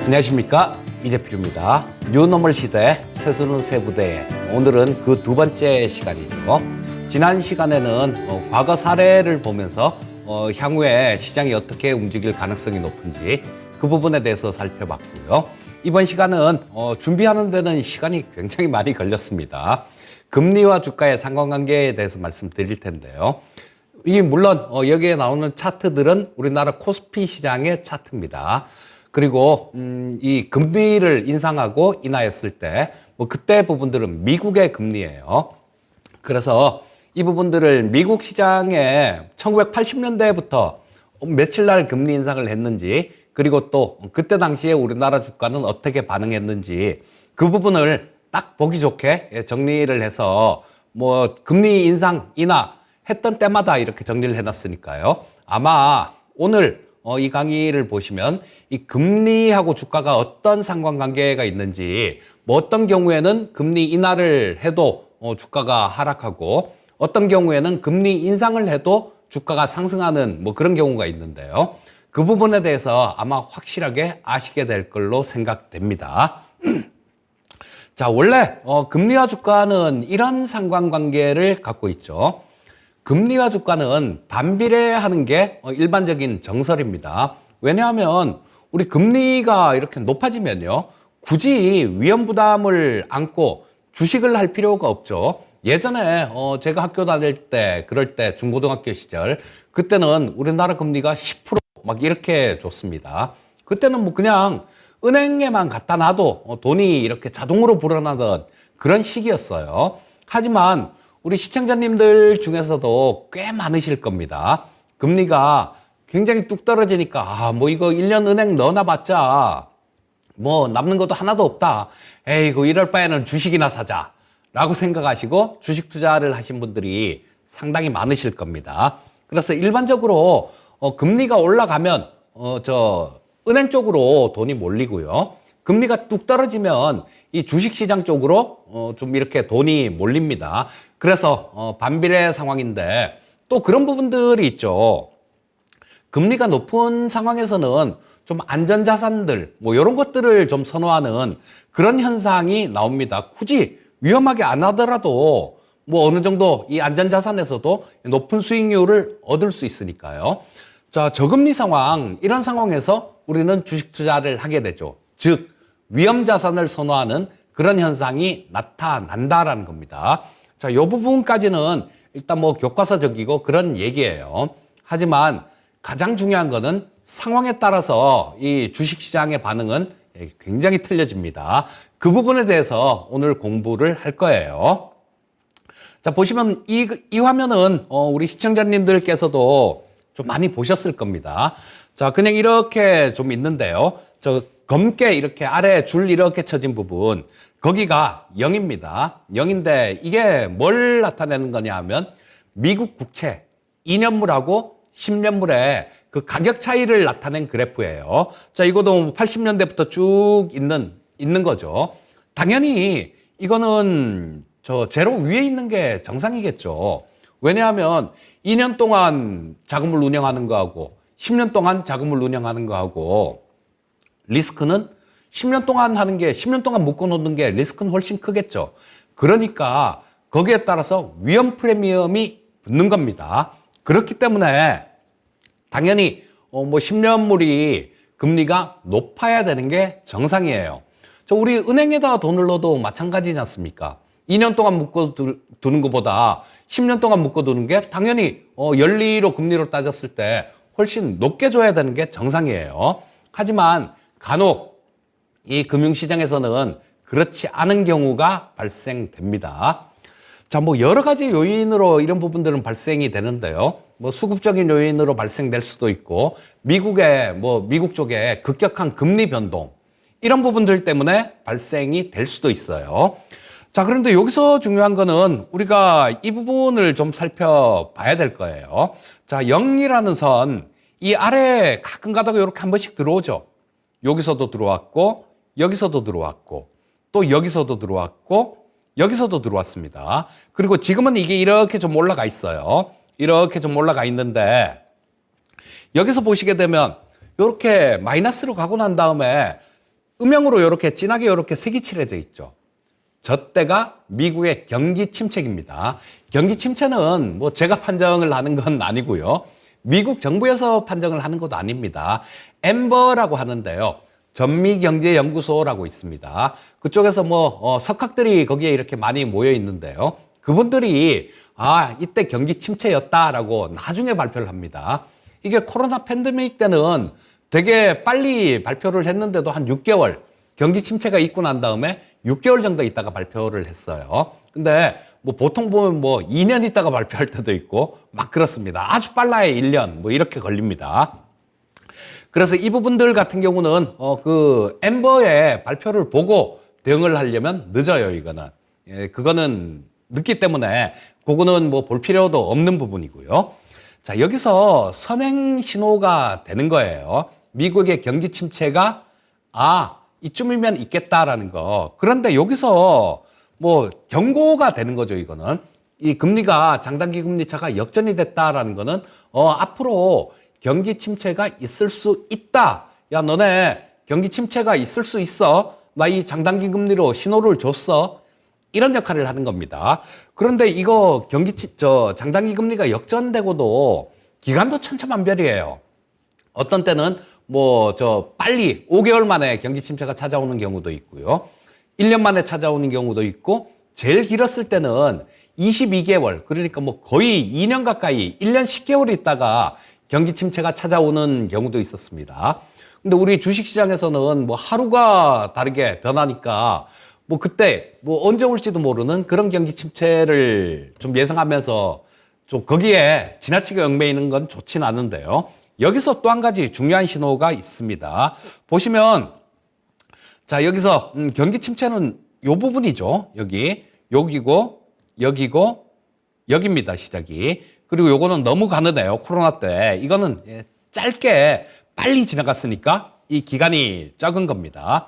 안녕하십니까, 이재필입니다. 뉴노멀 시대 세수는 세부대에 오늘은 그 두 번째 시간이죠. 지난 시간에는 과거 사례를 보면서 향후에 시장이 어떻게 움직일 가능성이 높은지 그 부분에 대해서 살펴봤고요. 이번 시간은 준비하는 데는 시간이 굉장히 많이 걸렸습니다. 금리와 주가의 상관관계에 대해서 말씀드릴 텐데요. 물론 여기에 나오는 차트들은 우리나라 코스피 시장의 차트입니다. 그리고 이 금리를 인상하고 인하했을 때 그때 부분들은 미국의 금리예요. 그래서 이 부분들을 미국 시장에 1980년대부터 며칠 날 금리 인상을 했는지, 그리고 또 그때 당시에 우리나라 주가는 어떻게 반응했는지 그 부분을 딱 보기 좋게 정리를 해서 금리 인상 인하 했던 때마다 이렇게 정리를 해놨으니까요. 아마 오늘 이 강의를 보시면 이 금리하고 주가가 어떤 상관관계가 있는지, 어떤 경우에는 금리 인하를 해도 주가가 하락하고, 어떤 경우에는 금리 인상을 해도 주가가 상승하는 그런 경우가 있는데요. 그 부분에 대해서 아마 확실하게 아시게 될 걸로 생각됩니다. 자, 원래 금리와 주가는 이런 상관관계를 갖고 있죠. 금리와 주가는 반비례하는 게 일반적인 정설입니다. 왜냐하면 우리 금리가 이렇게 높아지면요, 굳이 위험 부담을 안고 주식을 할 필요가 없죠. 예전에 제가 학교 다닐 때, 그럴 때 중고등학교 시절, 그때는 우리나라 금리가 10% 이렇게 줬습니다. 그때는 그냥 은행에만 갖다 놔도 돈이 이렇게 자동으로 불어나던 그런 시기였어요. 하지만 우리 시청자님들 중에서도 꽤 많으실 겁니다. 금리가 굉장히 뚝 떨어지니까 이거 1년 은행 넣어놔봤자 남는 것도 하나도 없다. 에이구, 이럴 바에는 주식이나 사자 라고 생각하시고 주식 투자를 하신 분들이 상당히 많으실 겁니다. 그래서 일반적으로 금리가 올라가면 은행 쪽으로 돈이 몰리고요. 금리가 뚝 떨어지면 이 주식시장 쪽으로 좀 이렇게 돈이 몰립니다. 그래서 반비례 상황인데, 또 그런 부분들이 있죠. 금리가 높은 상황에서는 좀 안전자산들 이런 것들을 좀 선호하는 그런 현상이 나옵니다. 굳이 위험하게 안 하더라도 어느 정도 이 안전자산에서도 높은 수익률을 얻을 수 있으니까요. 자, 저금리 상황, 이런 상황에서 우리는 주식 투자를 하게 되죠. 즉 위험자산을 선호하는 그런 현상이 나타난다라는 겁니다. 자, 이 부분까지는 일단 교과서적이고 그런 얘기예요. 하지만 가장 중요한 거는 상황에 따라서 이 주식시장의 반응은 굉장히 틀려집니다. 그 부분에 대해서 오늘 공부를 할 거예요. 자, 보시면 이 화면은 우리 시청자님들께서도 좀 많이 보셨을 겁니다. 자, 그냥 이렇게 좀 있는데요. 검게 이렇게 아래 줄 이렇게 쳐진 부분, 거기가 0입니다. 0인데 이게 뭘 나타내는 거냐 하면 미국 국채 2년물하고 10년물의 그 가격 차이를 나타낸 그래프예요. 자, 이것도 80년대부터 쭉 있는 거죠. 당연히 이거는 제로 위에 있는 게 정상이겠죠. 왜냐하면 2년 동안 자금을 운영하는 거하고 10년 동안 자금을 운영하는 거하고 리스크는 10년 동안 하는 게, 10년 동안 묶어놓는 게 리스크는 훨씬 크겠죠. 그러니까 거기에 따라서 위험 프리미엄이 붙는 겁니다. 그렇기 때문에 당연히 10년물이 금리가 높아야 되는 게 정상이에요. 우리 은행에다 돈을 넣어도 마찬가지지 않습니까? 2년 동안 묶어두는 것보다 10년 동안 묶어두는 게 당연히 연리로 금리로 따졌을 때 훨씬 높게 줘야 되는 게 정상이에요. 하지만 간혹 이 금융시장에서는 그렇지 않은 경우가 발생됩니다. 자, 여러 가지 요인으로 이런 부분들은 발생이 되는데요. 수급적인 요인으로 발생될 수도 있고, 미국 쪽의 급격한 금리 변동, 이런 부분들 때문에 발생이 될 수도 있어요. 자, 그런데 여기서 중요한 거는 우리가 이 부분을 좀 살펴봐야 될 거예요. 자, 0이라는 선, 이 아래에 가끔 가다가 이렇게 한 번씩 들어오죠. 여기서도 들어왔고, 여기서도 들어왔고, 또 여기서도 들어왔고, 여기서도 들어왔습니다. 그리고 지금은 이게 이렇게 좀 올라가 있어요. 이렇게 좀 올라가 있는데, 여기서 보시게 되면 이렇게 마이너스로 가고 난 다음에 음영으로 이렇게 진하게 이렇게 색이 칠해져 있죠. 저 때가 미국의 경기 침체입니다. 경기 침체는 뭐 제가 판정을 하는 건 아니고요. 미국 정부에서 판정을 하는 것도 아닙니다. 엠버라고 하는데요. 전미경제연구소라고 있습니다. 그쪽에서 뭐 석학들이 거기에 이렇게 많이 모여 있는데요. 그분들이 이때 경기 침체였다라고 나중에 발표를 합니다. 이게 코로나 팬데믹 때는 되게 빨리 발표를 했는데도 한 6개월 경기 침체가 있고 난 다음에 6개월 정도 있다가 발표를 했어요. 근데 뭐 보통 보면 뭐 2년 있다가 발표할 때도 있고 막 그렇습니다. 아주 빨라야 1년 뭐 이렇게 걸립니다. 그래서 이 부분들 같은 경우는 그 엠버의 발표를 보고 대응을 하려면 늦어요, 이거는. 예, 그거는 늦기 때문에 그거는 뭐 볼 필요도 없는 부분이고요. 자, 여기서 선행 신호가 되는 거예요. 미국의 경기 침체가 이쯤이면 있겠다라는 거. 그런데 여기서 뭐 경고가 되는 거죠, 이거는. 이 금리가 장단기 금리 차가 역전이 됐다라는 거는 앞으로 경기 침체가 있을 수 있다. 야, 너네 경기 침체가 있을 수 있어. 나 이 장단기 금리로 신호를 줬어. 이런 역할을 하는 겁니다. 그런데 이거 장단기 금리가 역전되고도 기간도 천차만별이에요. 어떤 때는 빨리 5개월 만에 경기 침체가 찾아오는 경우도 있고요. 1년 만에 찾아오는 경우도 있고, 제일 길었을 때는 22개월, 그러니까 뭐 거의 2년 가까이, 1년 10개월 있다가 경기 침체가 찾아오는 경우도 있었습니다. 근데 우리 주식시장에서는 뭐 하루가 다르게 변하니까 뭐 그때 뭐 언제 올지도 모르는 그런 경기 침체를 좀 예상하면서 좀 거기에 지나치게 얽매이는 건 좋진 않은데요. 여기서 또 한 가지 중요한 신호가 있습니다. 보시면 자, 여기서 경기 침체는 요 부분이죠. 여기고 여기고 여기입니다. 시작이. 그리고 요거는 너무 가느네요. 코로나 때. 이거는 짧게 빨리 지나갔으니까 이 기간이 적은 겁니다.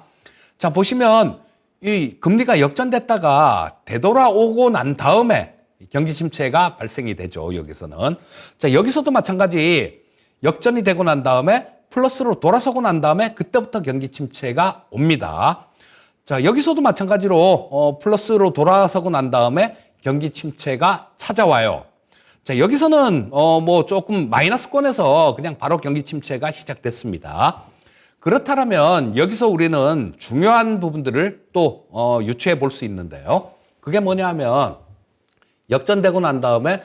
자, 보시면 이 금리가 역전됐다가 되돌아오고 난 다음에 경기 침체가 발생이 되죠. 여기서는. 자, 여기서도 마찬가지 역전이 되고 난 다음에 플러스로 돌아서고 난 다음에 그때부터 경기 침체가 옵니다. 자, 여기서도 마찬가지로 플러스로 돌아서고 난 다음에 경기 침체가 찾아와요. 자, 여기서는 뭐 조금 마이너스권에서 그냥 바로 경기 침체가 시작됐습니다. 그렇다면 여기서 우리는 중요한 부분들을 또 유추해 볼 수 있는데요. 그게 뭐냐 하면 역전되고 난 다음에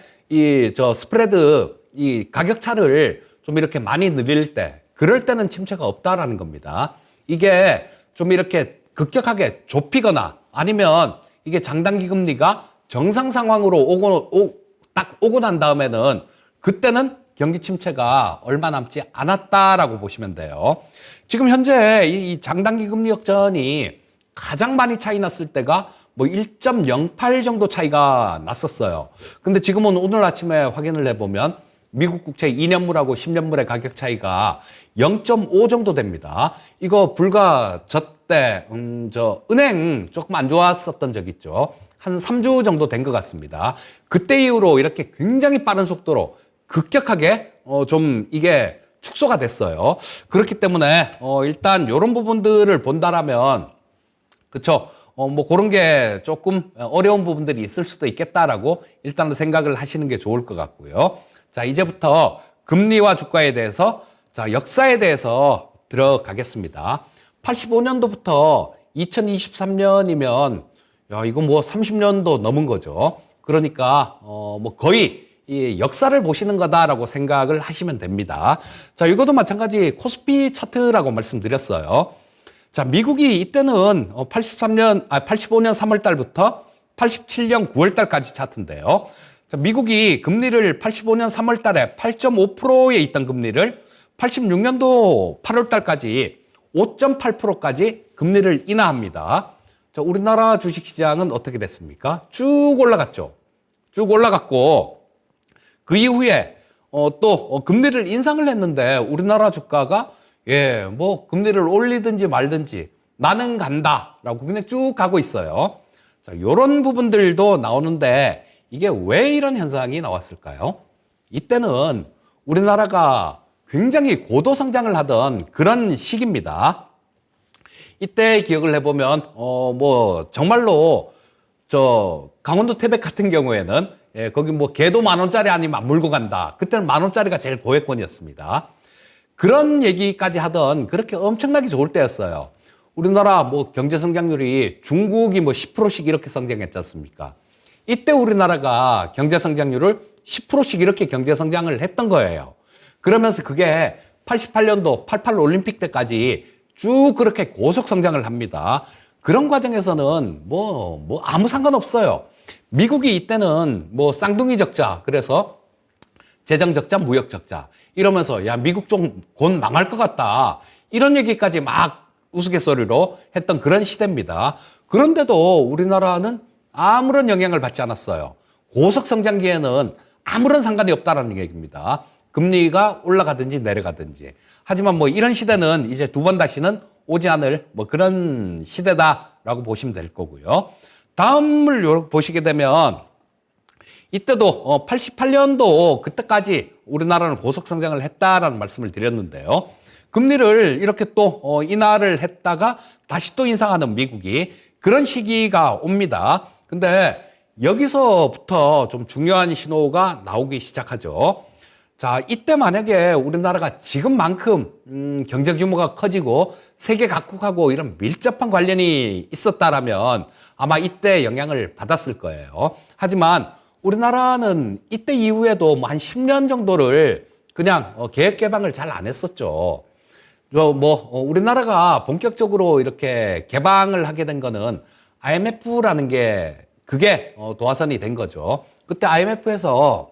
스프레드 이 가격 차를 좀 이렇게 많이 늘릴 때, 그럴 때는 침체가 없다라는 겁니다. 이게 좀 이렇게 급격하게 좁히거나 아니면 이게 장단기 금리가 정상 상황으로 딱 오고 난 다음에는 그때는 경기 침체가 얼마 남지 않았다라고 보시면 돼요. 지금 현재 이 장단기 금리 역전이 가장 많이 차이 났을 때가 뭐 1.08 정도 차이가 났었어요. 근데 지금은 오늘 아침에 확인을 해보면 미국 국채 2년물하고 10년물의 가격 차이가 0.5 정도 됩니다. 이거 불과 저때 은행 조금 안 좋았었던 적 있죠. 한 3주 정도 된 것 같습니다. 그때 이후로 이렇게 굉장히 빠른 속도로 급격하게 좀 이게 축소가 됐어요. 그렇기 때문에 일단 이런 부분들을 본다라면 그쵸? 뭐 그런 게 조금 어려운 부분들이 있을 수도 있겠다라고 일단은 생각을 하시는 게 좋을 것 같고요. 자, 이제부터 금리와 주가에 대해서 자, 역사에 대해서 들어가겠습니다. 85년도부터 2023년이면 야, 이거 뭐 30년도 넘은 거죠. 그러니까 뭐 거의 이 역사를 보시는 거다라고 생각을 하시면 됩니다. 자, 이것도 마찬가지 코스피 차트라고 말씀드렸어요. 자, 미국이 이때는 85년 3월 달부터 87년 9월 달까지 차트인데요. 자, 미국이 금리를 85년 3월 달에 8.5%에 있던 금리를 86년도 8월 달까지 5.8%까지 금리를 인하합니다. 자, 우리나라 주식시장은 어떻게 됐습니까? 쭉 올라갔죠. 쭉 올라갔고 그 이후에 또 금리를 인상을 했는데 우리나라 주가가 뭐 금리를 올리든지 말든지 나는 간다라고 그냥 쭉 가고 있어요. 자, 이런 부분들도 나오는데 이게 왜 이런 현상이 나왔을까요? 이때는 우리나라가 굉장히 고도 성장을 하던 그런 시기입니다. 이때 기억을 해보면 뭐 정말로 저 강원도 태백 같은 경우에는 거기 뭐 개도 10,000원짜리 아니면 안 물고 간다. 그때는 10,000원짜리가 제일 고액권이었습니다. 그런 얘기까지 하던 그렇게 엄청나게 좋을 때였어요. 우리나라 뭐 경제 성장률이 중국이 뭐 10%씩 이렇게 성장했지 않습니까? 이때 우리나라가 경제 성장률을 10%씩 이렇게 경제 성장을 했던 거예요. 그러면서 그게 88년도 88 올림픽 때까지 쭉 그렇게 고속 성장을 합니다. 그런 과정에서는 뭐 아무 상관없어요. 미국이 이때는 뭐 쌍둥이 적자, 그래서 재정 적자, 무역 적자 이러면서 야 미국 좀 곧 망할 것 같다 이런 얘기까지 막 우스갯소리로 했던 그런 시대입니다. 그런데도 우리나라는 아무런 영향을 받지 않았어요. 고속 성장기에는 아무런 상관이 없다라는 얘기입니다. 금리가 올라가든지 내려가든지. 하지만 뭐 이런 시대는 이제 두 번 다시는 오지 않을 뭐 그런 시대다라고 보시면 될 거고요. 다음을 보시게 되면 이때도 88년도 그때까지 우리나라는 고속 성장을 했다라는 말씀을 드렸는데요. 금리를 이렇게 또 인하를 했다가 다시 또 인상하는 미국이 그런 시기가 옵니다. 근데 여기서부터 좀 중요한 신호가 나오기 시작하죠. 자, 이때 만약에 우리나라가 지금만큼 경제 규모가 커지고 세계 각국하고 이런 밀접한 관련이 있었다라면 아마 이때 영향을 받았을 거예요. 하지만 우리나라는 이때 이후에도 뭐 한 10년 정도를 그냥 계획 개방을 잘 안 했었죠. 우리나라가 본격적으로 이렇게 개방을 하게 된 거는 IMF라는 게 그게 도화선이 된 거죠. 그때 IMF에서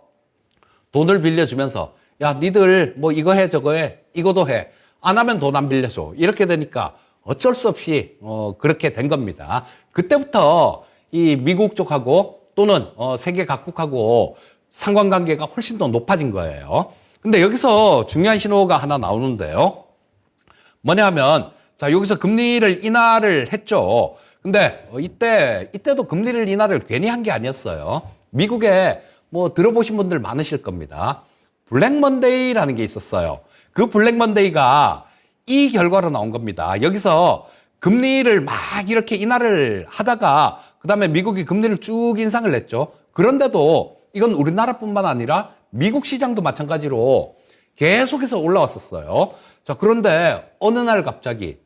돈을 빌려주면서 야 니들 뭐 이거 해 저거 해 이거도 해 안 하면 돈 안 빌려줘 이렇게 되니까 어쩔 수 없이 그렇게 된 겁니다. 그때부터 이 미국 쪽하고 또는 세계 각국하고 상관관계가 훨씬 더 높아진 거예요. 근데 여기서 중요한 신호가 하나 나오는데요. 뭐냐면 자 여기서 금리를 인하를 했죠. 근데 이때도 금리를 인하를 괜히 한 게 아니었어요. 미국에 뭐 들어보신 분들 많으실 겁니다. 블랙 먼데이라는 게 있었어요. 그 블랙 먼데이가 이 결과로 나온 겁니다. 여기서 금리를 막 이렇게 인하를 하다가 그다음에 미국이 금리를 쭉 인상을 했죠. 그런데도 이건 우리나라뿐만 아니라 미국 시장도 마찬가지로 계속해서 올라왔었어요. 자, 그런데 어느 날 갑자기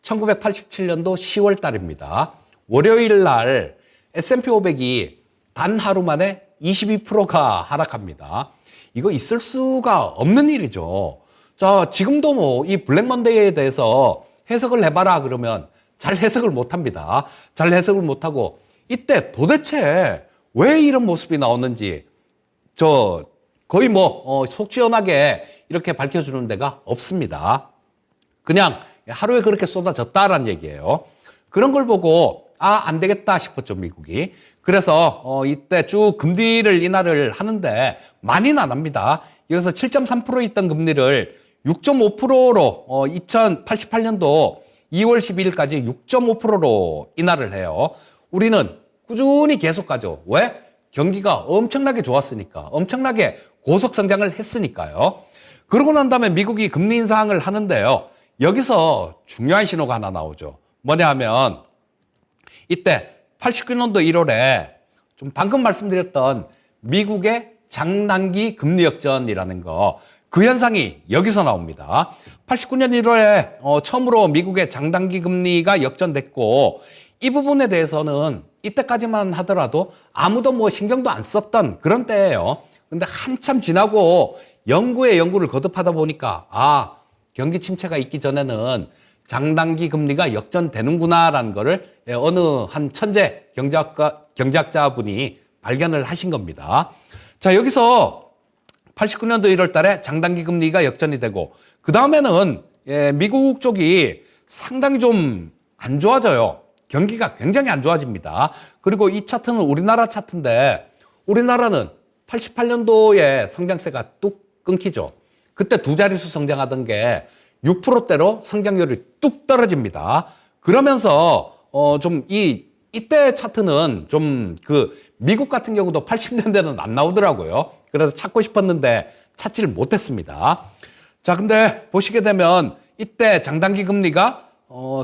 1987년도 10월 달입니다. 월요일 날 S&P 500이 단 하루 만에 22%가 하락합니다. 이거 있을 수가 없는 일이죠. 자, 지금도 뭐 이 블랙 먼데이에 대해서 해석을 해봐라 그러면 잘 해석을 못 합니다. 잘 해석을 못 하고 이때 도대체 왜 이런 모습이 나오는지 거의 속 시원하게 이렇게 밝혀주는 데가 없습니다. 그냥 하루에 그렇게 쏟아졌다라는 얘기예요. 그런 걸 보고 안 되겠다 싶었죠, 미국이. 그래서 이때 쭉 금리를 인하를 하는데 많이는 안 합니다. 여기서 7.3% 있던 금리를 6.5%로 2088년도 2월 12일까지 6.5%로 인하를 해요. 우리는 꾸준히 계속 가죠. 왜? 경기가 엄청나게 좋았으니까. 엄청나게 고속 성장을 했으니까요. 그러고 난 다음에 미국이 금리 인상을 하는데요. 여기서 중요한 신호가 하나 나오죠. 뭐냐 하면 이때 89년도 1월에 좀 방금 말씀드렸던 미국의 장단기 금리 역전이라는 거, 그 현상이 여기서 나옵니다. 89년 1월에 처음으로 미국의 장단기 금리가 역전됐고 이 부분에 대해서는 이때까지만 하더라도 아무도 뭐 신경도 안 썼던 그런 때예요. 근데 한참 지나고 연구에 연구를 거듭하다 보니까 경기 침체가 있기 전에는 장단기 금리가 역전되는구나라는 거를 어느 한 천재 경제학자분이 발견을 하신 겁니다. 자, 여기서 89년도 1월 달에 장단기 금리가 역전이 되고 그 다음에는 미국 쪽이 상당히 좀 안 좋아져요. 경기가 굉장히 안 좋아집니다. 그리고 이 차트는 우리나라 차트인데 우리나라는 88년도에 성장세가 뚝 끊기죠. 그때 두 자릿수 성장하던 게 6%대로 성장률이 뚝 떨어집니다. 그러면서 이때 차트는 좀 미국 같은 경우도 80년대는 안 나오더라고요. 그래서 찾고 싶었는데 찾지를 못했습니다. 자, 근데 보시게 되면 이때 장단기 금리가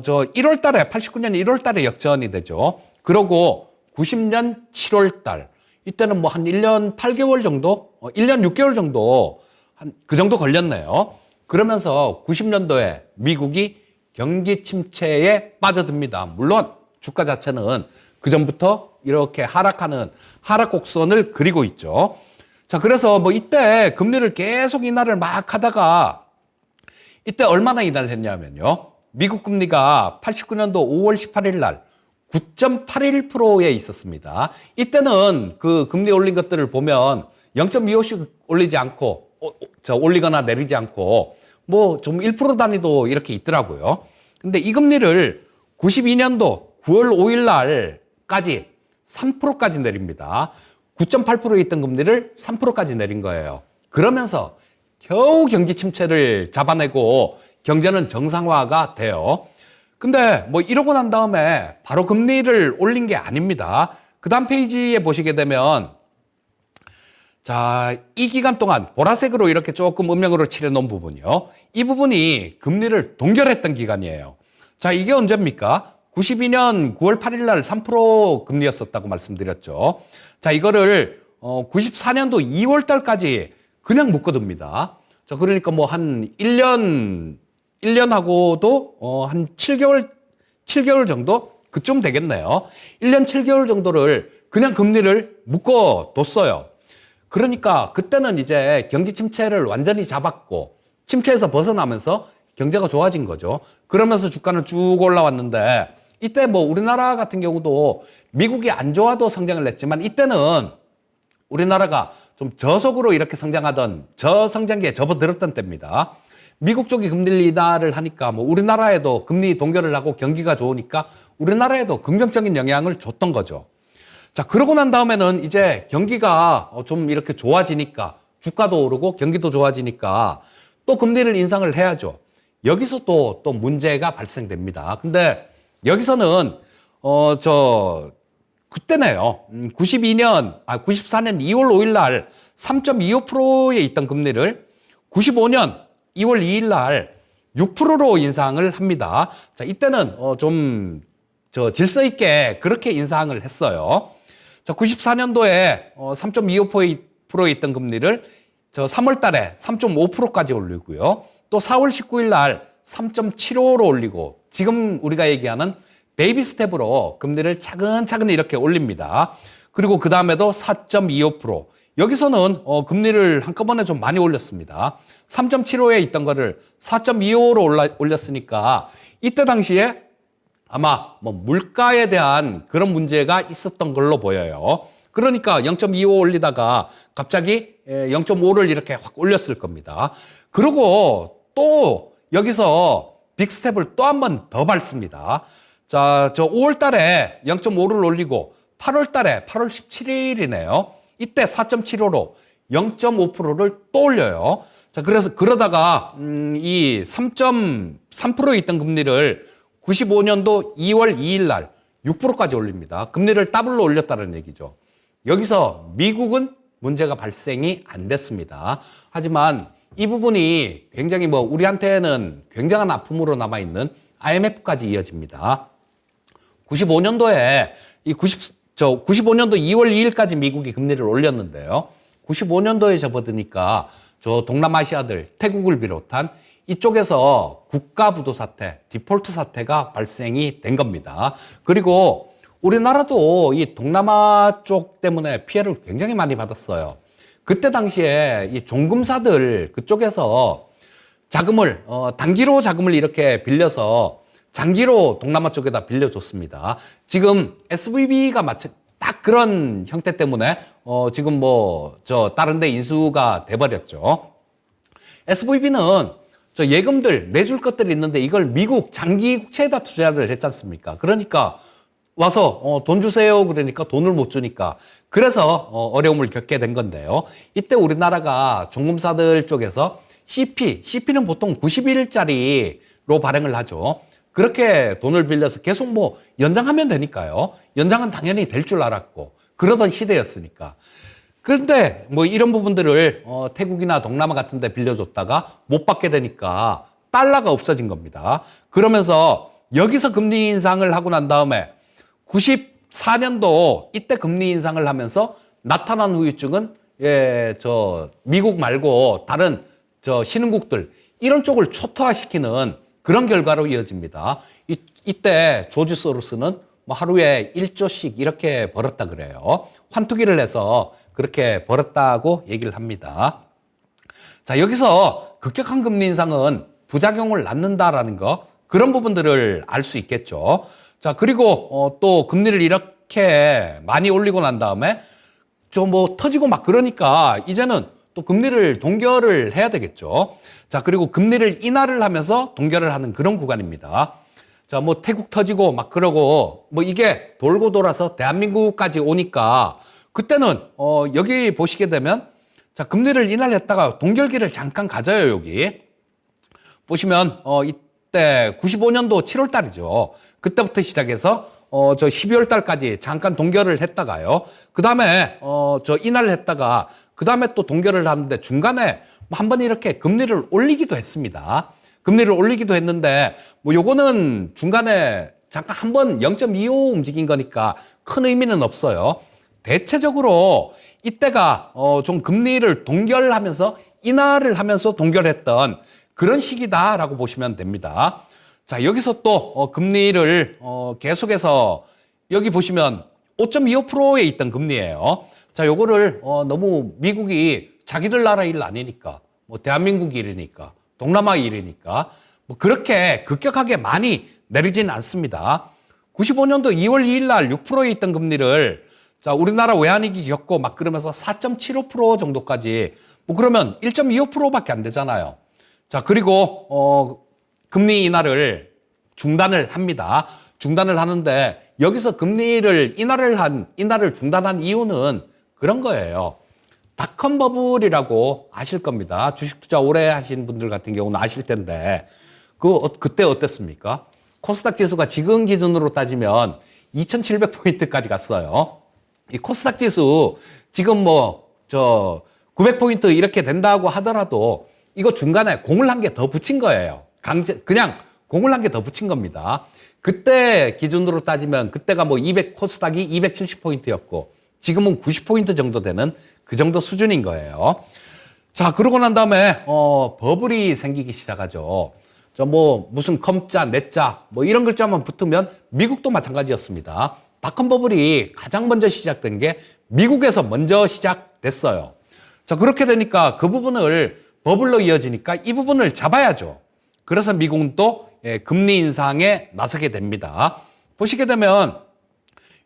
저 1월 달에, 89년 1월 달에 역전이 되죠. 그러고 90년 7월 달, 이때는 뭐 한 1년 8개월 정도, 1년 6개월 정도, 한 그 정도 걸렸네요. 그러면서 90년도에 미국이 경기 침체에 빠져듭니다. 물론 주가 자체는 그전부터 이렇게 하락하는 하락 곡선을 그리고 있죠. 자, 그래서 뭐 이때 금리를 계속 인하를 막 하다가 이때 얼마나 인하를 했냐면요. 미국 금리가 89년도 5월 18일 날 9.81%에 있었습니다. 이때는 그 금리 올린 것들을 보면 0.25씩 올리지 않고, 올리거나 내리지 않고, 뭐 좀 1% 단위도 이렇게 있더라고요. 근데 이 금리를 92년도 9월 5일 날까지 3%까지 내립니다. 9.8%에 있던 금리를 3%까지 내린 거예요. 그러면서 겨우 경기 침체를 잡아내고 경제는 정상화가 돼요. 근데 뭐 이러고 난 다음에 바로 금리를 올린 게 아닙니다. 그 다음 페이지에 보시게 되면 자, 이 기간 동안 보라색으로 이렇게 조금 음영으로 칠해놓은 부분이요. 이 부분이 금리를 동결했던 기간이에요. 자, 이게 언제입니까? 92년 9월 8일 날 3% 금리였었다고 말씀드렸죠. 자, 이거를 94년도 2월 달까지 그냥 묶어둡니다. 자, 그러니까 뭐 한 1년하고도 한 7개월 정도? 그쯤 되겠네요. 1년 7개월 정도를 그냥 금리를 묶어뒀어요. 그러니까 그때는 이제 경기 침체를 완전히 잡았고 침체에서 벗어나면서 경제가 좋아진 거죠. 그러면서 주가는 쭉 올라왔는데 이때 뭐 우리나라 같은 경우도 미국이 안 좋아도 성장을 했지만 이때는 우리나라가 좀 저속으로 이렇게 성장하던 저성장기에 접어들었던 때입니다. 미국 쪽이 금리 인하를 하니까 뭐 우리나라에도 금리 동결을 하고 경기가 좋으니까 우리나라에도 긍정적인 영향을 줬던 거죠. 자, 그러고 난 다음에는 이제 경기가 좀 이렇게 좋아지니까 주가도 오르고 경기도 좋아지니까 또 금리를 인상을 해야죠. 여기서 또 문제가 발생됩니다. 근데 여기서는 그때네요. 94년 2월 5일 날 3.25%에 있던 금리를 95년 2월 2일 날 6%로 인상을 합니다. 자, 이때는 질서 있게 그렇게 인상을 했어요. 자, 94년도에 3.25%에 있던 금리를 3월 달에 3.5%까지 올리고요. 또 4월 19일 날 3.75로 올리고 지금 우리가 얘기하는 베이비 스텝으로 금리를 차근차근 이렇게 올립니다. 그리고 그 다음에도 4.25%. 여기서는 금리를 한꺼번에 좀 많이 올렸습니다. 3.75에 있던 거를 4.25로 올렸으니까 이때 당시에 아마 뭐 물가에 대한 그런 문제가 있었던 걸로 보여요. 그러니까 0.25 올리다가 갑자기 0.5를 이렇게 확 올렸을 겁니다. 그리고 또 여기서 빅스텝을 또 한 번 더 밟습니다. 자, 5월 달에 0.5를 올리고 8월 달에 8월 17일이네요. 이때 4.75로 0.5%를 또 올려요. 자, 그래서 그러다가 이 3.3%에 있던 금리를 95년도 2월 2일 날 6%까지 올립니다. 금리를 더블로 올렸다는 얘기죠. 여기서 미국은 문제가 발생이 안 됐습니다. 하지만 이 부분이 굉장히 우리한테는 굉장한 아픔으로 남아있는 IMF까지 이어집니다. 95년도에 95년도 2월 2일까지 미국이 금리를 올렸는데요. 95년도에 접어드니까 동남아시아들, 태국을 비롯한 이쪽에서 국가부도 사태, 디폴트 사태가 발생이 된 겁니다. 그리고 우리나라도 이 동남아 쪽 때문에 피해를 굉장히 많이 받았어요. 그때 당시에 이 종금사들 그쪽에서 자금을, 단기로 자금을 이렇게 빌려서 장기로 동남아 쪽에다 빌려줬습니다. 지금 SVB가 딱 그런 형태 때문에, 지금 다른 데 인수가 돼버렸죠. SVB는 예금들 내줄 것들이 있는데 이걸 미국 장기 국채에다 투자를 했지 않습니까? 그러니까 와서 돈 주세요 그러니까 돈을 못 주니까 그래서 어려움을 겪게 된 건데요. 이때 우리나라가 종금사들 쪽에서 CP는 보통 90일짜리로 발행을 하죠. 그렇게 돈을 빌려서 계속 연장하면 되니까요. 연장은 당연히 될 줄 알았고 그러던 시대였으니까. 그런데 이런 부분들을 태국이나 동남아 같은 데 빌려줬다가 못 받게 되니까 달러가 없어진 겁니다. 그러면서 여기서 금리 인상을 하고 난 다음에 94년도 이때 금리 인상을 하면서 나타난 후유증은 미국 말고 다른 신흥국들 이런 쪽을 초토화시키는 그런 결과로 이어집니다. 이때 조지 소로스는 뭐 하루에 1조씩 이렇게 벌었다 그래요. 환투기를 해서 그렇게 벌었다고 얘기를 합니다. 자, 여기서 급격한 금리 인상은 부작용을 낳는다라는 거, 그런 부분들을 알 수 있겠죠. 자, 그리고 또 금리를 이렇게 많이 올리고 난 다음에 좀 뭐 터지고 막 그러니까 이제는 또 금리를 동결을 해야 되겠죠. 자, 그리고 금리를 인하를 하면서 동결을 하는 그런 구간입니다. 자, 뭐 태국 터지고 막 그러고 뭐 이게 돌고 돌아서 대한민국까지 오니까 그때는 여기 보시게 되면 자, 금리를 인하를 했다가 동결기를 잠깐 가져요. 여기 보시면 이때 95년도 7월 달이죠. 그때부터 시작해서 저 12월 달까지 잠깐 동결을 했다가요. 그 다음에 저 인하를 했다가 그 다음에 또 동결을 하는데 중간에 한 번 이렇게 금리를 올리기도 했습니다. 금리를 올리기도 했는데 뭐 요거는 중간에 잠깐 한 번 0.25 움직인 거니까 큰 의미는 없어요. 대체적으로 이때가 좀 금리를 동결하면서 인하를 하면서 동결했던 그런 시기다라고 보시면 됩니다. 자, 여기서 또 금리를 계속해서 여기 보시면 5.25%에 있던 금리예요. 자, 요거를 너무 미국이 자기들 나라 일 아니니까 뭐 대한민국 일이니까 동남아 일이니까 뭐 그렇게 급격하게 많이 내리진 않습니다. 95년도 2월 2일 날 6%에 있던 금리를 자, 우리나라 외환위기 겪고 막 그러면서 4.75% 정도까지 뭐 그러면 1.25%밖에 안 되잖아요. 자, 그리고 금리 인하를 중단을 합니다. 중단을 하는데 여기서 금리를 인하를 중단한 이유는 그런 거예요. 닷컴 버블이라고 아실 겁니다. 주식 투자 오래 하신 분들 같은 경우는 아실 텐데 그때 어땠습니까? 코스닥 지수가 지금 기준으로 따지면 2,700포인트까지 갔어요. 이 코스닥 지수 지금 900포인트 이렇게 된다고 하더라도 이거 중간에 공을 한 개 더 붙인 거예요. 그냥 공을 한 개 더 붙인 겁니다. 그때 기준으로 따지면 그때가 코스닥이 270포인트였고 지금은 90포인트 정도 되는 그 정도 수준인 거예요. 자, 그러고 난 다음에 버블이 생기기 시작하죠. 무슨 컴자, 넷자 이런 글자만 붙으면 미국도 마찬가지였습니다. 닷컴 버블이 가장 먼저 시작된 게 미국에서 먼저 시작됐어요. 자, 그렇게 되니까 그 부분을 버블로 이어지니까 이 부분을 잡아야죠. 그래서 미국은 또 금리 인상에 나서게 됩니다. 보시게 되면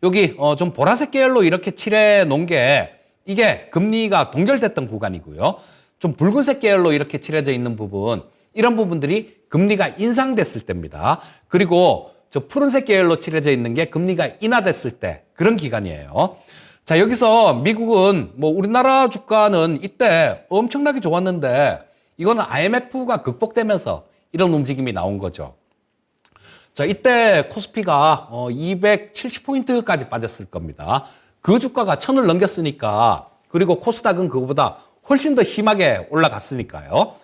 여기 좀 보라색 계열로 이렇게 칠해 놓은 게 이게 금리가 동결됐던 구간이고요. 좀 붉은색 계열로 이렇게 칠해져 있는 부분, 이런 부분들이 금리가 인상됐을 때입니다. 그리고 저 푸른색 계열로 칠해져 있는 게 금리가 인하됐을 때 그런 기간이에요. 자, 여기서 미국은 우리나라 주가는 이때 엄청나게 좋았는데 이거는 IMF가 극복되면서 이런 움직임이 나온 거죠. 자, 이때 코스피가 270포인트까지 빠졌을 겁니다. 그 주가가 1000을 넘겼으니까, 그리고 코스닥은 그거보다 훨씬 더 심하게 올라갔으니까요.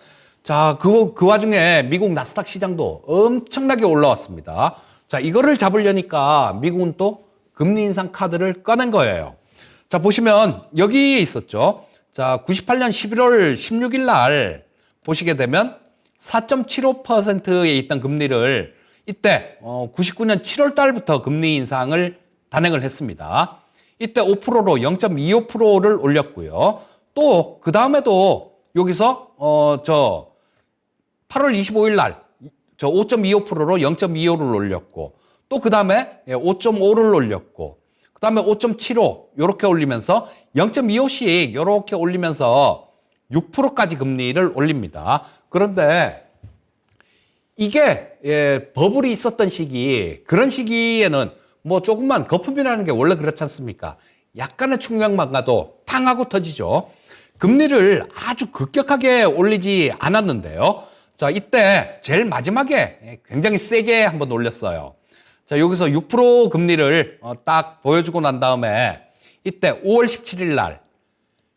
자, 그 와중에 미국 나스닥 시장도 엄청나게 올라왔습니다. 자, 이거를 잡으려니까 미국은 또 금리 인상 카드를 꺼낸 거예요. 자, 보시면 여기에 있었죠. 자, 98년 11월 16일 날 보시게 되면 4.75%에 있던 금리를 이때 99년 7월 달부터 금리 인상을 단행을 했습니다. 이때 5%로 0.25%를 올렸고요. 또 그 다음에도 여기서 8월 25일 날 5.25%로 0.25를 올렸고, 또 그 다음에 5.5를 올렸고, 그 다음에 5.75 이렇게 올리면서 0.25씩 이렇게 올리면서 6%까지 금리를 올립니다. 그런데 이게 버블이 있었던 시기, 그런 시기에는 조금만 거품이라는 게 원래 그렇지 않습니까? 약간의 충격만 가도 팡 하고 터지죠. 금리를 아주 급격하게 올리지 않았는데요. 자, 이때 제일 마지막에 굉장히 세게 한번 올렸어요. 자, 여기서 6% 금리를 딱 보여주고 난 다음에 이때 5월 17일 날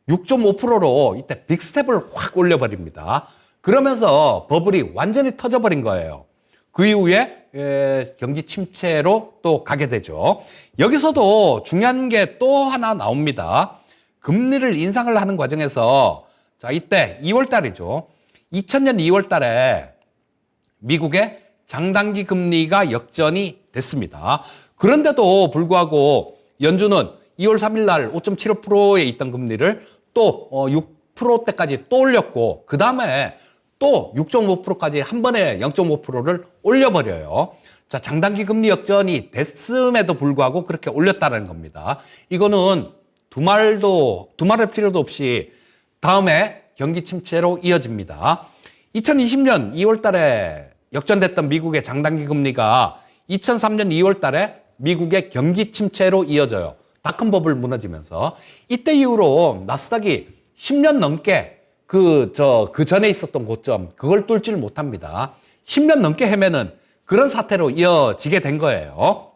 6.5%로 이때 빅스텝을 확 올려버립니다. 그러면서 버블이 완전히 터져버린 거예요. 그 이후에 경기 침체로 또 가게 되죠. 여기서도 중요한 게 또 하나 나옵니다. 금리를 인상을 하는 과정에서 자, 이때 2월 달이죠. 2000년 2월 달에 미국의 장단기 금리가 역전이 됐습니다. 그런데도 불구하고 연준은 2월 3일 날 5.75%에 있던 금리를 또 6%대까지 또 올렸고 그 다음에 또 6.5%까지 한 번에 0.5%를 올려버려요. 자, 장단기 금리 역전이 됐음에도 불구하고 그렇게 올렸다는 겁니다. 이거는 두말할 필요도 없이 다음에 경기 침체로 이어집니다. 2020년 2월 달에 역전됐던 미국의 장단기 금리가 2003년 2월 달에 미국의 경기 침체로 이어져요. 닷컴 버블 무너지면서. 이때 이후로 나스닥이 10년 넘게 그 전에 있었던 고점, 그걸 뚫지를 못합니다. 10년 넘게 헤매는 그런 사태로 이어지게 된 거예요.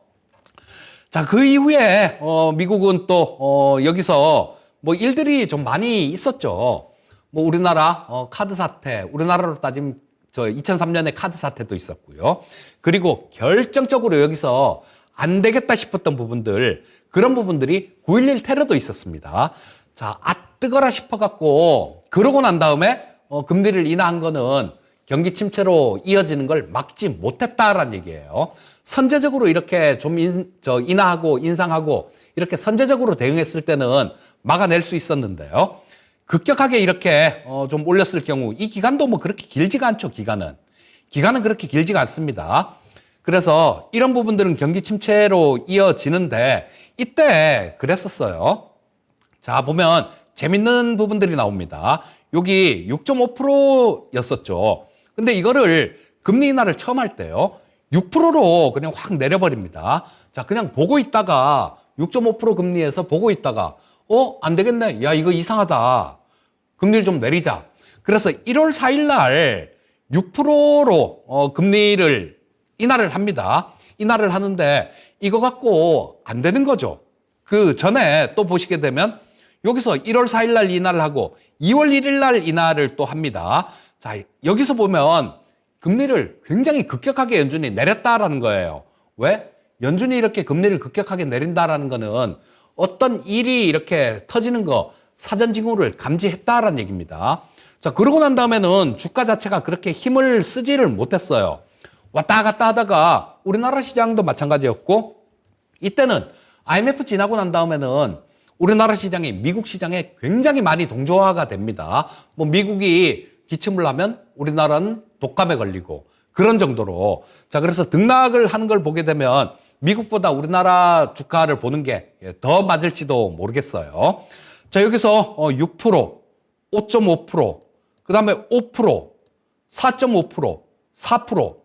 자, 그 이후에, 미국은 또, 여기서 뭐 일들이 좀 많이 있었죠. 뭐 우리나라, 카드 사태, 우리나라로 따지면 2003년에 카드 사태도 있었고요. 그리고 결정적으로 여기서 안 되겠다 싶었던 부분들, 그런 부분들이 9.11 테러도 있었습니다. 자, 뜨거라 싶어갖고, 그러고 난 다음에, 금리를 인하한 거는 경기 침체로 이어지는 걸 막지 못했다라는 얘기예요. 선제적으로 이렇게 좀 인하하고 인상하고 이렇게 선제적으로 대응했을 때는 막아낼 수 있었는데요. 급격하게 이렇게 좀 올렸을 경우 이 기간도 뭐 그렇게 길지가 않죠. 기간은 그렇게 길지가 않습니다. 그래서 이런 부분들은 경기 침체로 이어지는데 이때 그랬었어요. 자, 보면 재밌는 부분들이 나옵니다. 여기 6.5%였었죠. 근데 이거를 금리 인하를 처음 할 때요. 6%로 그냥 확 내려버립니다. 자, 그냥 보고 있다가 6.5% 금리에서 보고 있다가 안 되겠네. 야, 이거 이상하다. 금리를 좀 내리자. 그래서 1월 4일 날 6%로 금리를 인하를 합니다. 인하를 하는데 이거 갖고 안 되는 거죠. 그 전에 또 보시게 되면 여기서 1월 4일 날 인하를 하고 2월 1일 날 인하를 또 합니다. 자, 여기서 보면 금리를 굉장히 급격하게 연준이 내렸다라는 거예요. 왜? 연준이 이렇게 금리를 급격하게 내린다라는 거는 어떤 일이 이렇게 터지는 거, 사전 징후를 감지했다라는 얘기입니다. 자, 그러고 난 다음에는 주가 자체가 그렇게 힘을 쓰지를 못했어요. 왔다 갔다 하다가 우리나라 시장도 마찬가지였고, 이때는 IMF 지나고 난 다음에는 우리나라 시장이 미국 시장에 굉장히 많이 동조화가 됩니다. 뭐 미국이 기침을 하면 우리나라는 독감에 걸리고 그런 정도로. 자, 그래서 등락을 하는 걸 보게 되면 미국보다 우리나라 주가를 보는 게 더 맞을지도 모르겠어요. 자, 여기서 6%, 5.5%, 그 다음에 5%, 4.5%, 4%.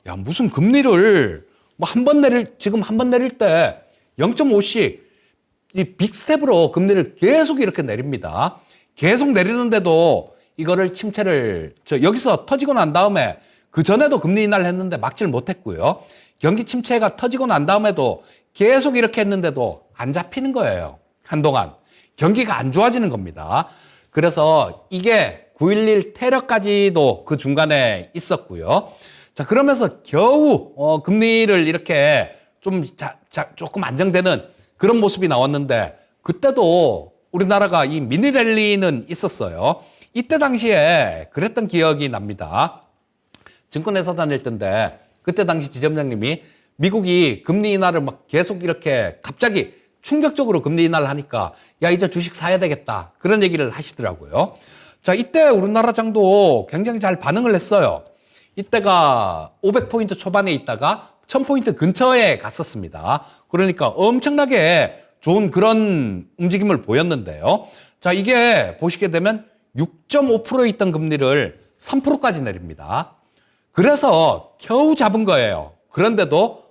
야, 무슨 금리를 뭐 지금 한 번 내릴 때 0.5씩 이 빅스텝으로 금리를 계속 이렇게 내립니다. 계속 내리는데도 이거를 침체를 여기서 터지고 난 다음에 그 전에도 금리 인하를 했는데 막지를 못했고요. 경기 침체가 터지고 난 다음에도 계속 이렇게 했는데도 안 잡히는 거예요. 한동안 경기가 안 좋아지는 겁니다. 그래서 이게 9.11 테러까지도 그 중간에 있었고요. 자, 그러면서 겨우 금리를 이렇게 좀 조금 안정되는 그런 모습이 나왔는데 그때도 우리나라가 이 미니 랠리는 있었어요. 이때 당시에 그랬던 기억이 납니다. 증권회사 다닐 때인데 그때 당시 지점장님이 미국이 금리 인하를 막 계속 이렇게 갑자기 충격적으로 금리 인하를 하니까 야, 이제 주식 사야 되겠다. 그런 얘기를 하시더라고요. 자, 이때 우리나라 장도 굉장히 잘 반응을 했어요. 이때가 500포인트 초반에 있다가 1000포인트 근처에 갔었습니다. 그러니까 엄청나게 좋은 그런 움직임을 보였는데요. 자, 이게 보시게 되면 6.5%에 있던 금리를 3%까지 내립니다. 그래서 겨우 잡은 거예요. 그런데도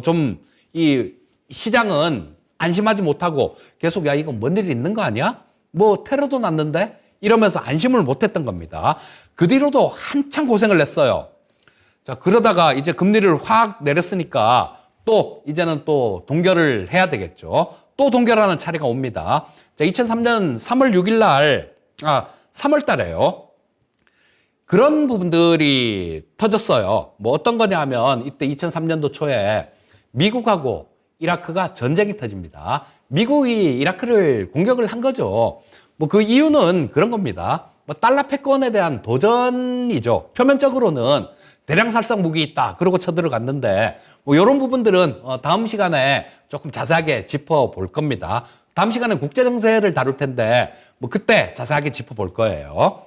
좀 이 시장은 안심하지 못하고 계속 야, 이거 뭔 일이 있는 거 아니야? 뭐 테러도 났는데? 이러면서 안심을 못했던 겁니다. 그 뒤로도 한참 고생을 했어요. 자, 그러다가 이제 금리를 확 내렸으니까 또 이제는 또 동결을 해야 되겠죠. 또 동결하는 차례가 옵니다. 자, 2003년 3월 6일 날, 3월 달에요. 그런 부분들이 터졌어요. 뭐 어떤 거냐 하면 이때 2003년도 초에 미국하고 이라크가 전쟁이 터집니다. 미국이 이라크를 공격을 한 거죠. 뭐 그 이유는 그런 겁니다. 뭐 달러 패권에 대한 도전이죠. 표면적으로는 대량 살상 무기 있다. 그러고 쳐들어갔는데 뭐 이런 부분들은 다음 시간에 조금 자세하게 짚어볼 겁니다. 다음 시간에 국제정세를 다룰 텐데 뭐 그때 자세하게 짚어볼 거예요.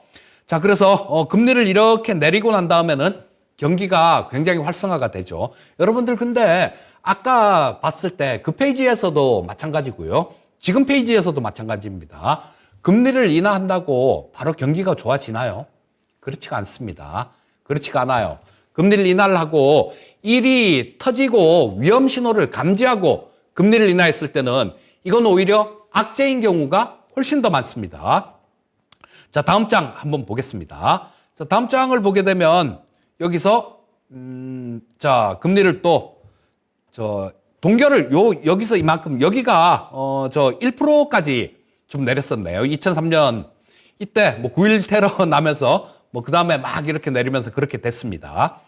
자, 그래서 금리를 이렇게 내리고 난 다음에는 경기가 굉장히 활성화가 되죠. 여러분들 근데 아까 봤을 때 그 페이지에서도 마찬가지고요. 지금 페이지에서도 마찬가지입니다. 금리를 인하한다고 바로 경기가 좋아지나요? 그렇지가 않습니다. 그렇지가 않아요. 금리를 인하를 하고 일이 터지고 위험 신호를 감지하고 금리를 인하했을 때는 이건 오히려 악재인 경우가 훨씬 더 많습니다. 자, 다음 장 한번 보겠습니다. 자, 다음 장을 보게 되면 여기서 자, 금리를 또 동결을 여기서 이만큼 여기가 1%까지 좀 내렸었네요. 2003년 이때 뭐 9.11 테러 나면서 뭐 그다음에 막 이렇게 내리면서 그렇게 됐습니다.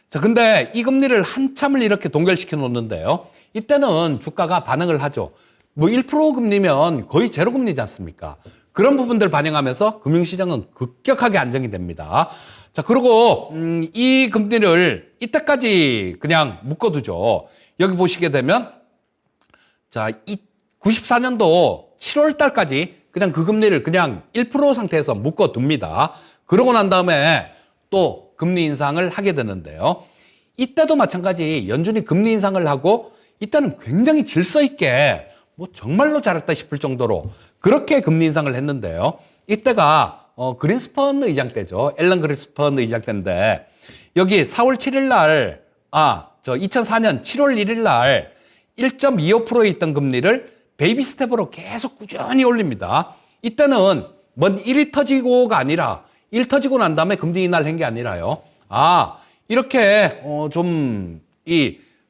자, 근데 이 금리를 한참을 이렇게 동결시켜 놓는데요. 이때는 주가가 반응을 하죠. 뭐 1% 금리면 거의 제로 금리지 않습니까? 그런 부분들 반영하면서 금융시장은 급격하게 안정이 됩니다. 자, 그리고 이 금리를 이때까지 그냥 묶어두죠. 여기 보시게 되면 자, 94년도 7월 달까지 그냥 그 금리를 그냥 1% 상태에서 묶어둡니다. 그러고 난 다음에 또 금리 인상을 하게 되는데요. 이때도 마찬가지 연준이 금리 인상을 하고 이때는 굉장히 질서 있게 뭐 정말로 잘했다 싶을 정도로 그렇게 금리 인상을 했는데요. 이때가 그린스펀 의장 때죠. 앨런 그린스펀 의장 때인데 여기 4월 7일 날 2004년 7월 1일 날 1.25%에 있던 금리를 베이비 스텝으로 계속 꾸준히 올립니다. 이때는 뭔 일이 터지고가 아니라 일 터지고 난 다음에 금리 인하를 한 게 아니라요. 이렇게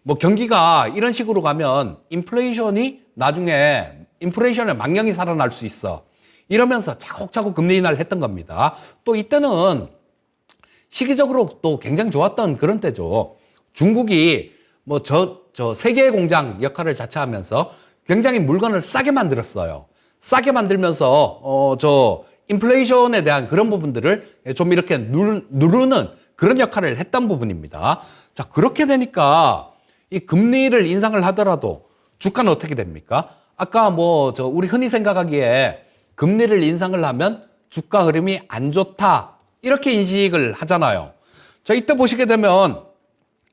뭐 경기가 이런 식으로 가면 인플레이션이 나중에 인플레이션의 망령이 살아날 수 있어. 이러면서 차곡차곡 금리 인하를 했던 겁니다. 또 이때는 시기적으로 또 굉장히 좋았던 그런 때죠. 중국이 뭐 세계 공장 역할을 자처하면서 굉장히 물건을 싸게 만들었어요. 싸게 만들면서 인플레이션에 대한 그런 부분들을 좀 이렇게 누르는 그런 역할을 했던 부분입니다. 자, 그렇게 되니까 이 금리를 인상을 하더라도 주가는 어떻게 됩니까? 아까 우리 흔히 생각하기에 금리를 인상을 하면 주가 흐름이 안 좋다. 이렇게 인식을 하잖아요. 자, 이때 보시게 되면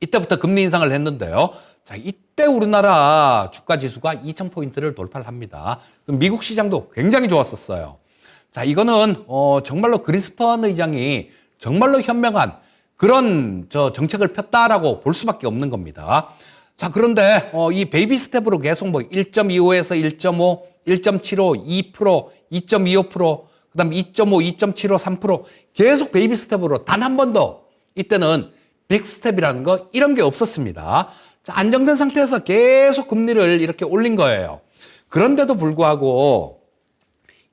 이때부터 금리 인상을 했는데요. 자, 이때 우리나라 주가 지수가 2000포인트를 돌파를 합니다. 미국 시장도 굉장히 좋았었어요. 자, 이거는 정말로 그린스펀 의장이 정말로 현명한 그런 정책을 폈다라고 볼 수밖에 없는 겁니다. 자, 그런데 이 베이비 스텝으로 계속 1.25에서 1.5, 1.75, 2%, 2.25%, 그다음 2.5, 2.75, 3% 계속 베이비 스텝으로 단 한 번도 이때는 빅 스텝이라는 거 이런 게 없었습니다. 자, 안정된 상태에서 계속 금리를 이렇게 올린 거예요. 그런데도 불구하고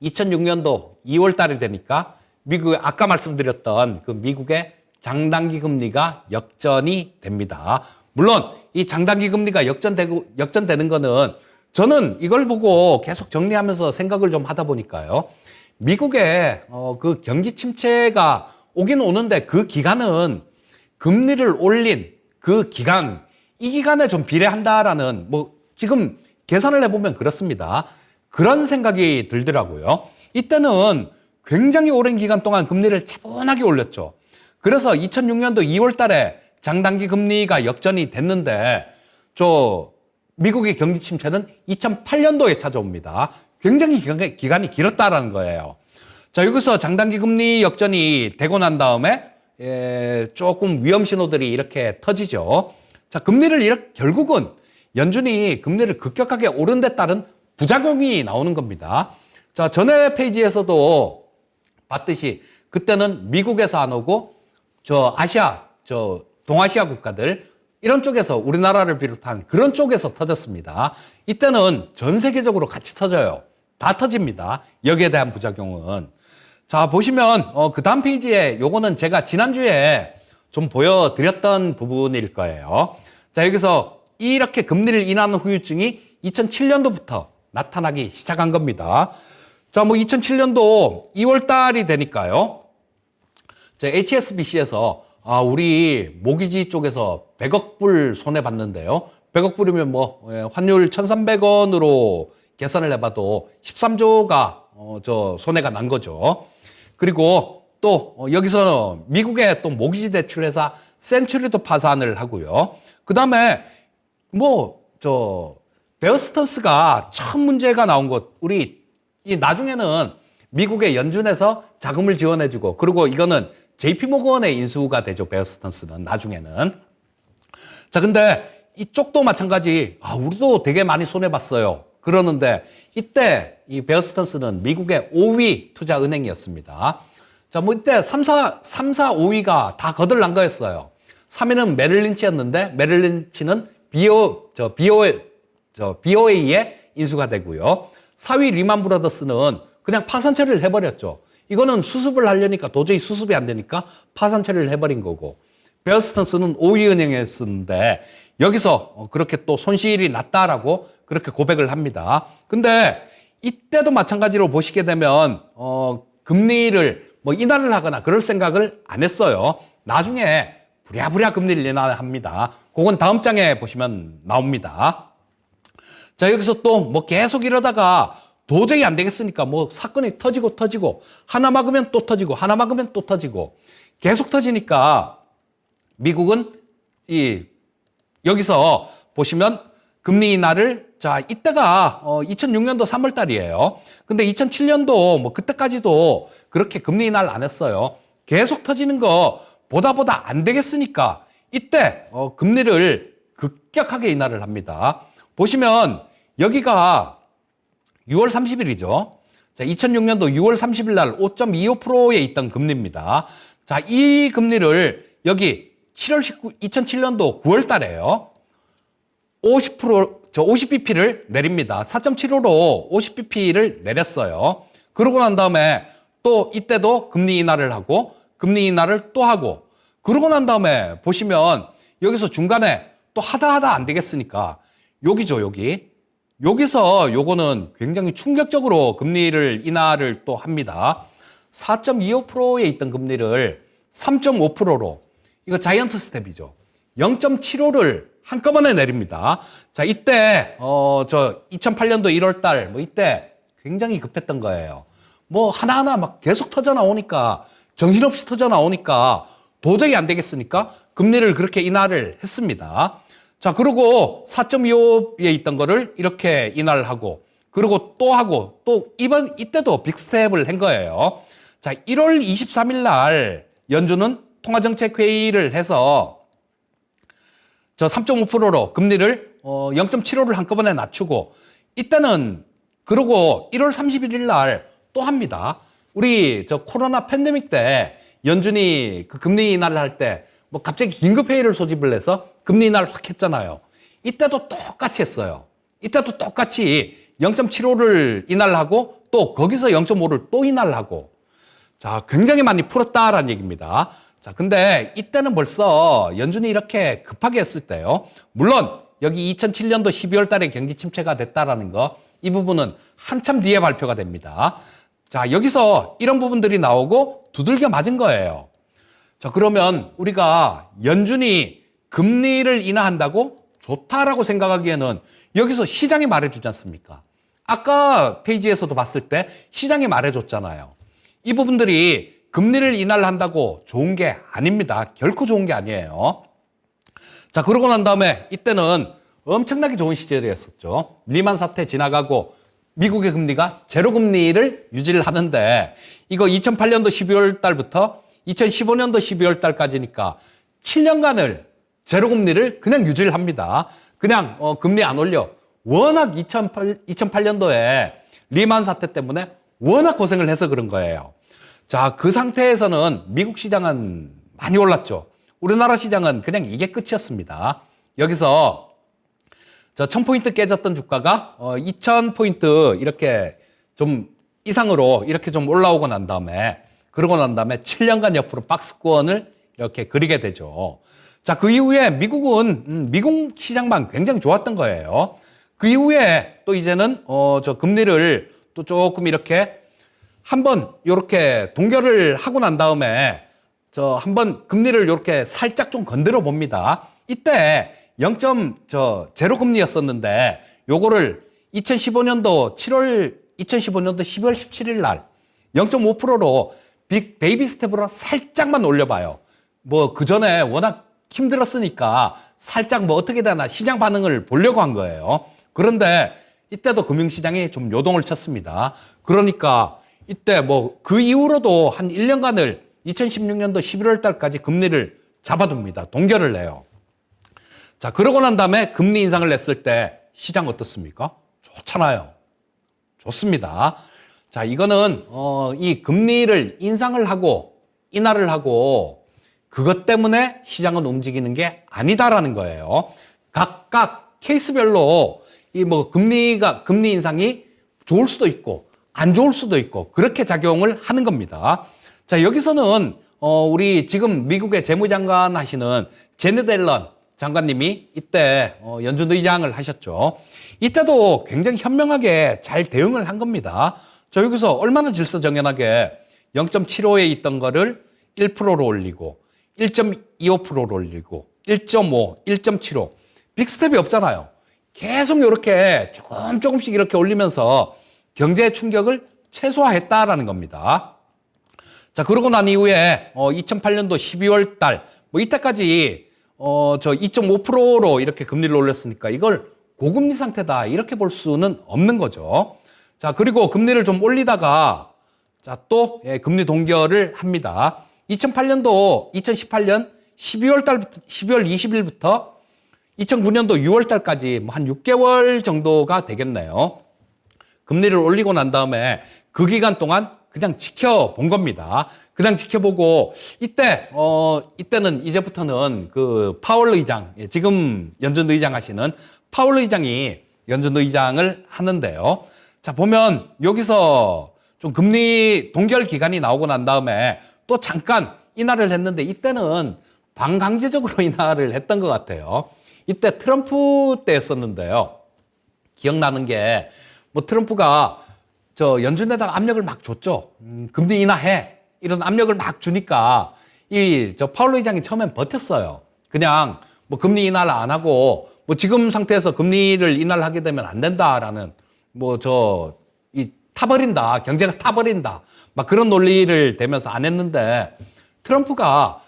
2006년도 2월 달이 되니까 미국의 아까 말씀드렸던 그 미국의 장단기 금리가 역전이 됩니다. 물론 이 장단기 금리가 역전되는 거는 저는 이걸 보고 계속 정리하면서 생각을 좀 하다 보니까요. 미국의 그 경기 침체가 오긴 오는데 그 기간은 금리를 올린 그 기간, 이 기간에 좀 비례한다라는 지금 계산을 해보면 그렇습니다. 그런 생각이 들더라고요. 이때는 굉장히 오랜 기간 동안 금리를 차분하게 올렸죠. 그래서 2006년도 2월 달에 장단기 금리가 역전이 됐는데 미국의 경기 침체는 2008년도에 찾아옵니다. 굉장히 기간이 길었다라는 거예요. 자, 여기서 장단기 금리 역전이 되고 난 다음에 조금 위험 신호들이 이렇게 터지죠. 자, 결국은 연준이 금리를 급격하게 오른 데 따른 부작용이 나오는 겁니다. 자, 전에 페이지에서도 봤듯이 그때는 미국에서 안 오고 동아시아 국가들 이런 쪽에서 우리나라를 비롯한 그런 쪽에서 터졌습니다. 이때는 전 세계적으로 같이 터져요. 다 터집니다. 여기에 대한 부작용은. 자, 보시면 그 다음 페이지에 요거는 제가 지난주에 좀 보여드렸던 부분일 거예요. 자, 여기서 이렇게 금리를 인하하는 후유증이 2007년도부터 나타나기 시작한 겁니다. 자, 뭐 2007년도 2월 달이 되니까요. HSBC에서 우리 모기지 쪽에서 100억 불 손해 봤는데요. 100억 불이면 뭐 환율 1,300원으로 계산을 해봐도 13조가 저 손해가 난 거죠. 그리고 또 여기서 미국의 또 모기지 대출회사 센츄리도 파산을 하고요. 그 다음에 뭐 저 베어스턴스가 처음 문제가 나온 것, 우리 이 나중에는 미국의 연준에서 자금을 지원해주고, 그리고 이거는 JP모건의 인수가 되죠. 베어스턴스는 나중에는. 자, 근데 이쪽도 마찬가지. 우리도 되게 많이 손해봤어요. 그러는데 이때 이 베어스턴스는 미국의 5위 투자 은행이었습니다. 자, 뭐 이때 3, 4, 5위가 다 거들난 거였어요. 3위는 메릴린치였는데 메릴린치는 BOA의 인수가 되고요. 4위 리만 브라더스는 그냥 파산 처리를 해버렸죠. 이거는 수습을 하려니까 도저히 수습이 안 되니까 파산 처리를 해버린 거고, 베어스턴스는 5위 은행이었는데 여기서 그렇게 또 손실이 났다라고 그렇게 고백을 합니다. 근데 이때도 마찬가지로 보시게 되면 금리를 뭐 인하를 하거나 그럴 생각을 안 했어요. 나중에 부랴부랴 금리를 인하합니다. 그건 다음 장에 보시면 나옵니다. 자, 여기서 또 뭐 계속 이러다가 도저히 안 되겠으니까 뭐 사건이 터지고 하나 막으면 또 터지고 하나 막으면 또 터지고 계속 터지니까 미국은 여기서 보시면 금리 인하를, 자, 이때가 2006년도 3월 달이에요. 근데 2007년도 뭐 그때까지도 그렇게 금리 인하를 안 했어요. 계속 터지는 거 보다 안 되겠으니까 이때 금리를 급격하게 인하를 합니다. 보시면 여기가 6월 30일이죠. 자, 2006년도 6월 30일 날 5.25%에 있던 금리입니다. 자, 이 금리를 여기 2007년도 9월 달에요. 50bp를 내립니다. 4.75로 50bp를 내렸어요. 그러고 난 다음에 또 이때도 금리 인하를 하고 금리 인하를 또 하고, 그러고 난 다음에 보시면 여기서 중간에 또 하다 안 되겠으니까 여기죠, 여기서 요거는 굉장히 충격적으로 금리를 인하를 또 합니다. 4.25%에 있던 금리를 3.5%로, 이거 자이언트 스텝이죠. 0.75를 한꺼번에 내립니다. 자, 이때 2008년도 1월 달 뭐 이때 굉장히 급했던 거예요. 뭐 하나하나 막 계속 터져 나오니까, 정신없이 터져 나오니까 도저히 안 되겠으니까 금리를 그렇게 인하를 했습니다. 자, 그리고 4.25에 있던 거를 이렇게 인하를 하고, 그리고 또 하고, 또 이때도 빅스텝을 한 거예요. 자, 1월 23일 날 연준은 통화정책회의를 해서 3.5%로 금리를 0.75를 한꺼번에 낮추고, 이때는 그러고 1월 31일 날 또 합니다. 우리 코로나 팬데믹 때 연준이 그 금리 인하를 할 때 뭐 갑자기 긴급회의를 소집을 해서 금리 인하를 확 했잖아요. 이때도 똑같이 했어요. 이때도 똑같이 0.75를 인하를 하고 또 거기서 0.5를 또 인하를 하고, 자, 굉장히 많이 풀었다라는 얘기입니다. 자, 근데 이때는 벌써 연준이 이렇게 급하게 했을 때요. 물론 여기 2007년도 12월 달에 경기 침체가 됐다라는 거, 이 부분은 한참 뒤에 발표가 됩니다. 자, 여기서 이런 부분들이 나오고 두들겨 맞은 거예요. 자, 그러면 우리가 연준이 금리를 인하한다고 좋다라고 생각하기에는 여기서 시장이 말해주지 않습니까? 아까 페이지에서도 봤을 때 시장이 말해줬잖아요. 이 부분들이 금리를 인하를 한다고 좋은 게 아닙니다. 결코 좋은 게 아니에요. 자, 그러고 난 다음에 이때는 엄청나게 좋은 시절이었었죠. 리만 사태 지나가고 미국의 금리가 제로 금리를 유지를 하는데, 이거 2008년도 12월 달부터 2015년도 12월 달까지니까 7년간을 제로 금리를 그냥 유지를 합니다. 그냥 금리 안 올려. 워낙 2008년도에 리만 사태 때문에 워낙 고생을 해서 그런 거예요. 자, 그 상태에서는 미국 시장은 많이 올랐죠. 우리나라 시장은 그냥 이게 끝이었습니다. 여기서 1000포인트 깨졌던 주가가 2000포인트 이렇게 좀 이상으로 이렇게 좀 올라오고 난 다음에, 그러고 난 다음에 7년간 옆으로 박스권을 이렇게 그리게 되죠. 자, 그 이후에 미국은 미국 시장만 굉장히 좋았던 거예요. 그 이후에 또 이제는 저 금리를 또 조금 이렇게 한번 이렇게 동결을 하고 난 다음에 저 한번 금리를 이렇게 살짝 좀 건드려 봅니다. 이때 0. 제로 금리였었는데 요거를 2015년도 12월 17일 날 0.5%로 베이비 스텝으로 살짝만 올려봐요. 뭐 그 전에 워낙 힘들었으니까 살짝 뭐 어떻게 되나 시장 반응을 보려고 한 거예요. 그런데 이때도 금융시장이 좀 요동을 쳤습니다. 그러니까 이때 뭐 그 이후로도 한 1년간을 2016년도 11월 달까지 금리를 잡아둡니다. 동결을 내요. 자, 그러고 난 다음에 금리 인상을 냈을 때 시장 어떻습니까? 좋잖아요. 좋습니다. 자, 이거는 이 금리를 인상을 하고 인하를 하고 그것 때문에 시장은 움직이는 게 아니다라는 거예요. 각각 케이스별로 이 뭐 금리 인상이 좋을 수도 있고 안 좋을 수도 있고 그렇게 작용을 하는 겁니다. 자, 여기서는 우리 지금 미국의 재무장관 하시는 제넷 옐런 장관님이 이때 연준 의장을 하셨죠. 이때도 굉장히 현명하게 잘 대응을 한 겁니다. 저 여기서 얼마나 질서정연하게 0.75에 있던 거를 1%로 올리고 1.25%로 올리고 1.5, 1.75 빅스텝이 없잖아요. 계속 이렇게 조금씩 이렇게 올리면서 경제 충격을 최소화했다라는 겁니다. 자, 그러고 난 이후에 2008년도 12월 달 뭐 이때까지 저 2.5%로 이렇게 금리를 올렸으니까 이걸 고금리 상태다 이렇게 볼 수는 없는 거죠. 자, 그리고 금리를 좀 올리다가 자, 또 금리 동결을 합니다. 2018년 12월 20일부터 2009년도 6월 달까지 뭐 한 6개월 정도가 되겠네요. 금리를 올리고 난 다음에 그 기간 동안 그냥 지켜본 겁니다. 그냥 지켜보고 이때는 이제부터는 그 파월 의장, 지금 연준 의장 하시는 파월 의장이 연준 의장을 하는데요. 자, 보면 여기서 좀 금리 동결 기간이 나오고 난 다음에 또 잠깐 인하를 했는데 이때는 반강제적으로 인하를 했던 것 같아요. 이때 트럼프 때였었는데요. 기억나는 게 뭐 트럼프가 저 연준에다가 압력을 막 줬죠. 금리 인하해. 이런 압력을 막 주니까 저 파월 의장이 처음엔 버텼어요. 그냥 뭐 금리 인하를 안 하고 뭐 지금 상태에서 금리를 인하를 하게 되면 안 된다라는 뭐 타버린다. 경제가 타버린다. 막 그런 논리를 대면서 안 했는데 트럼프가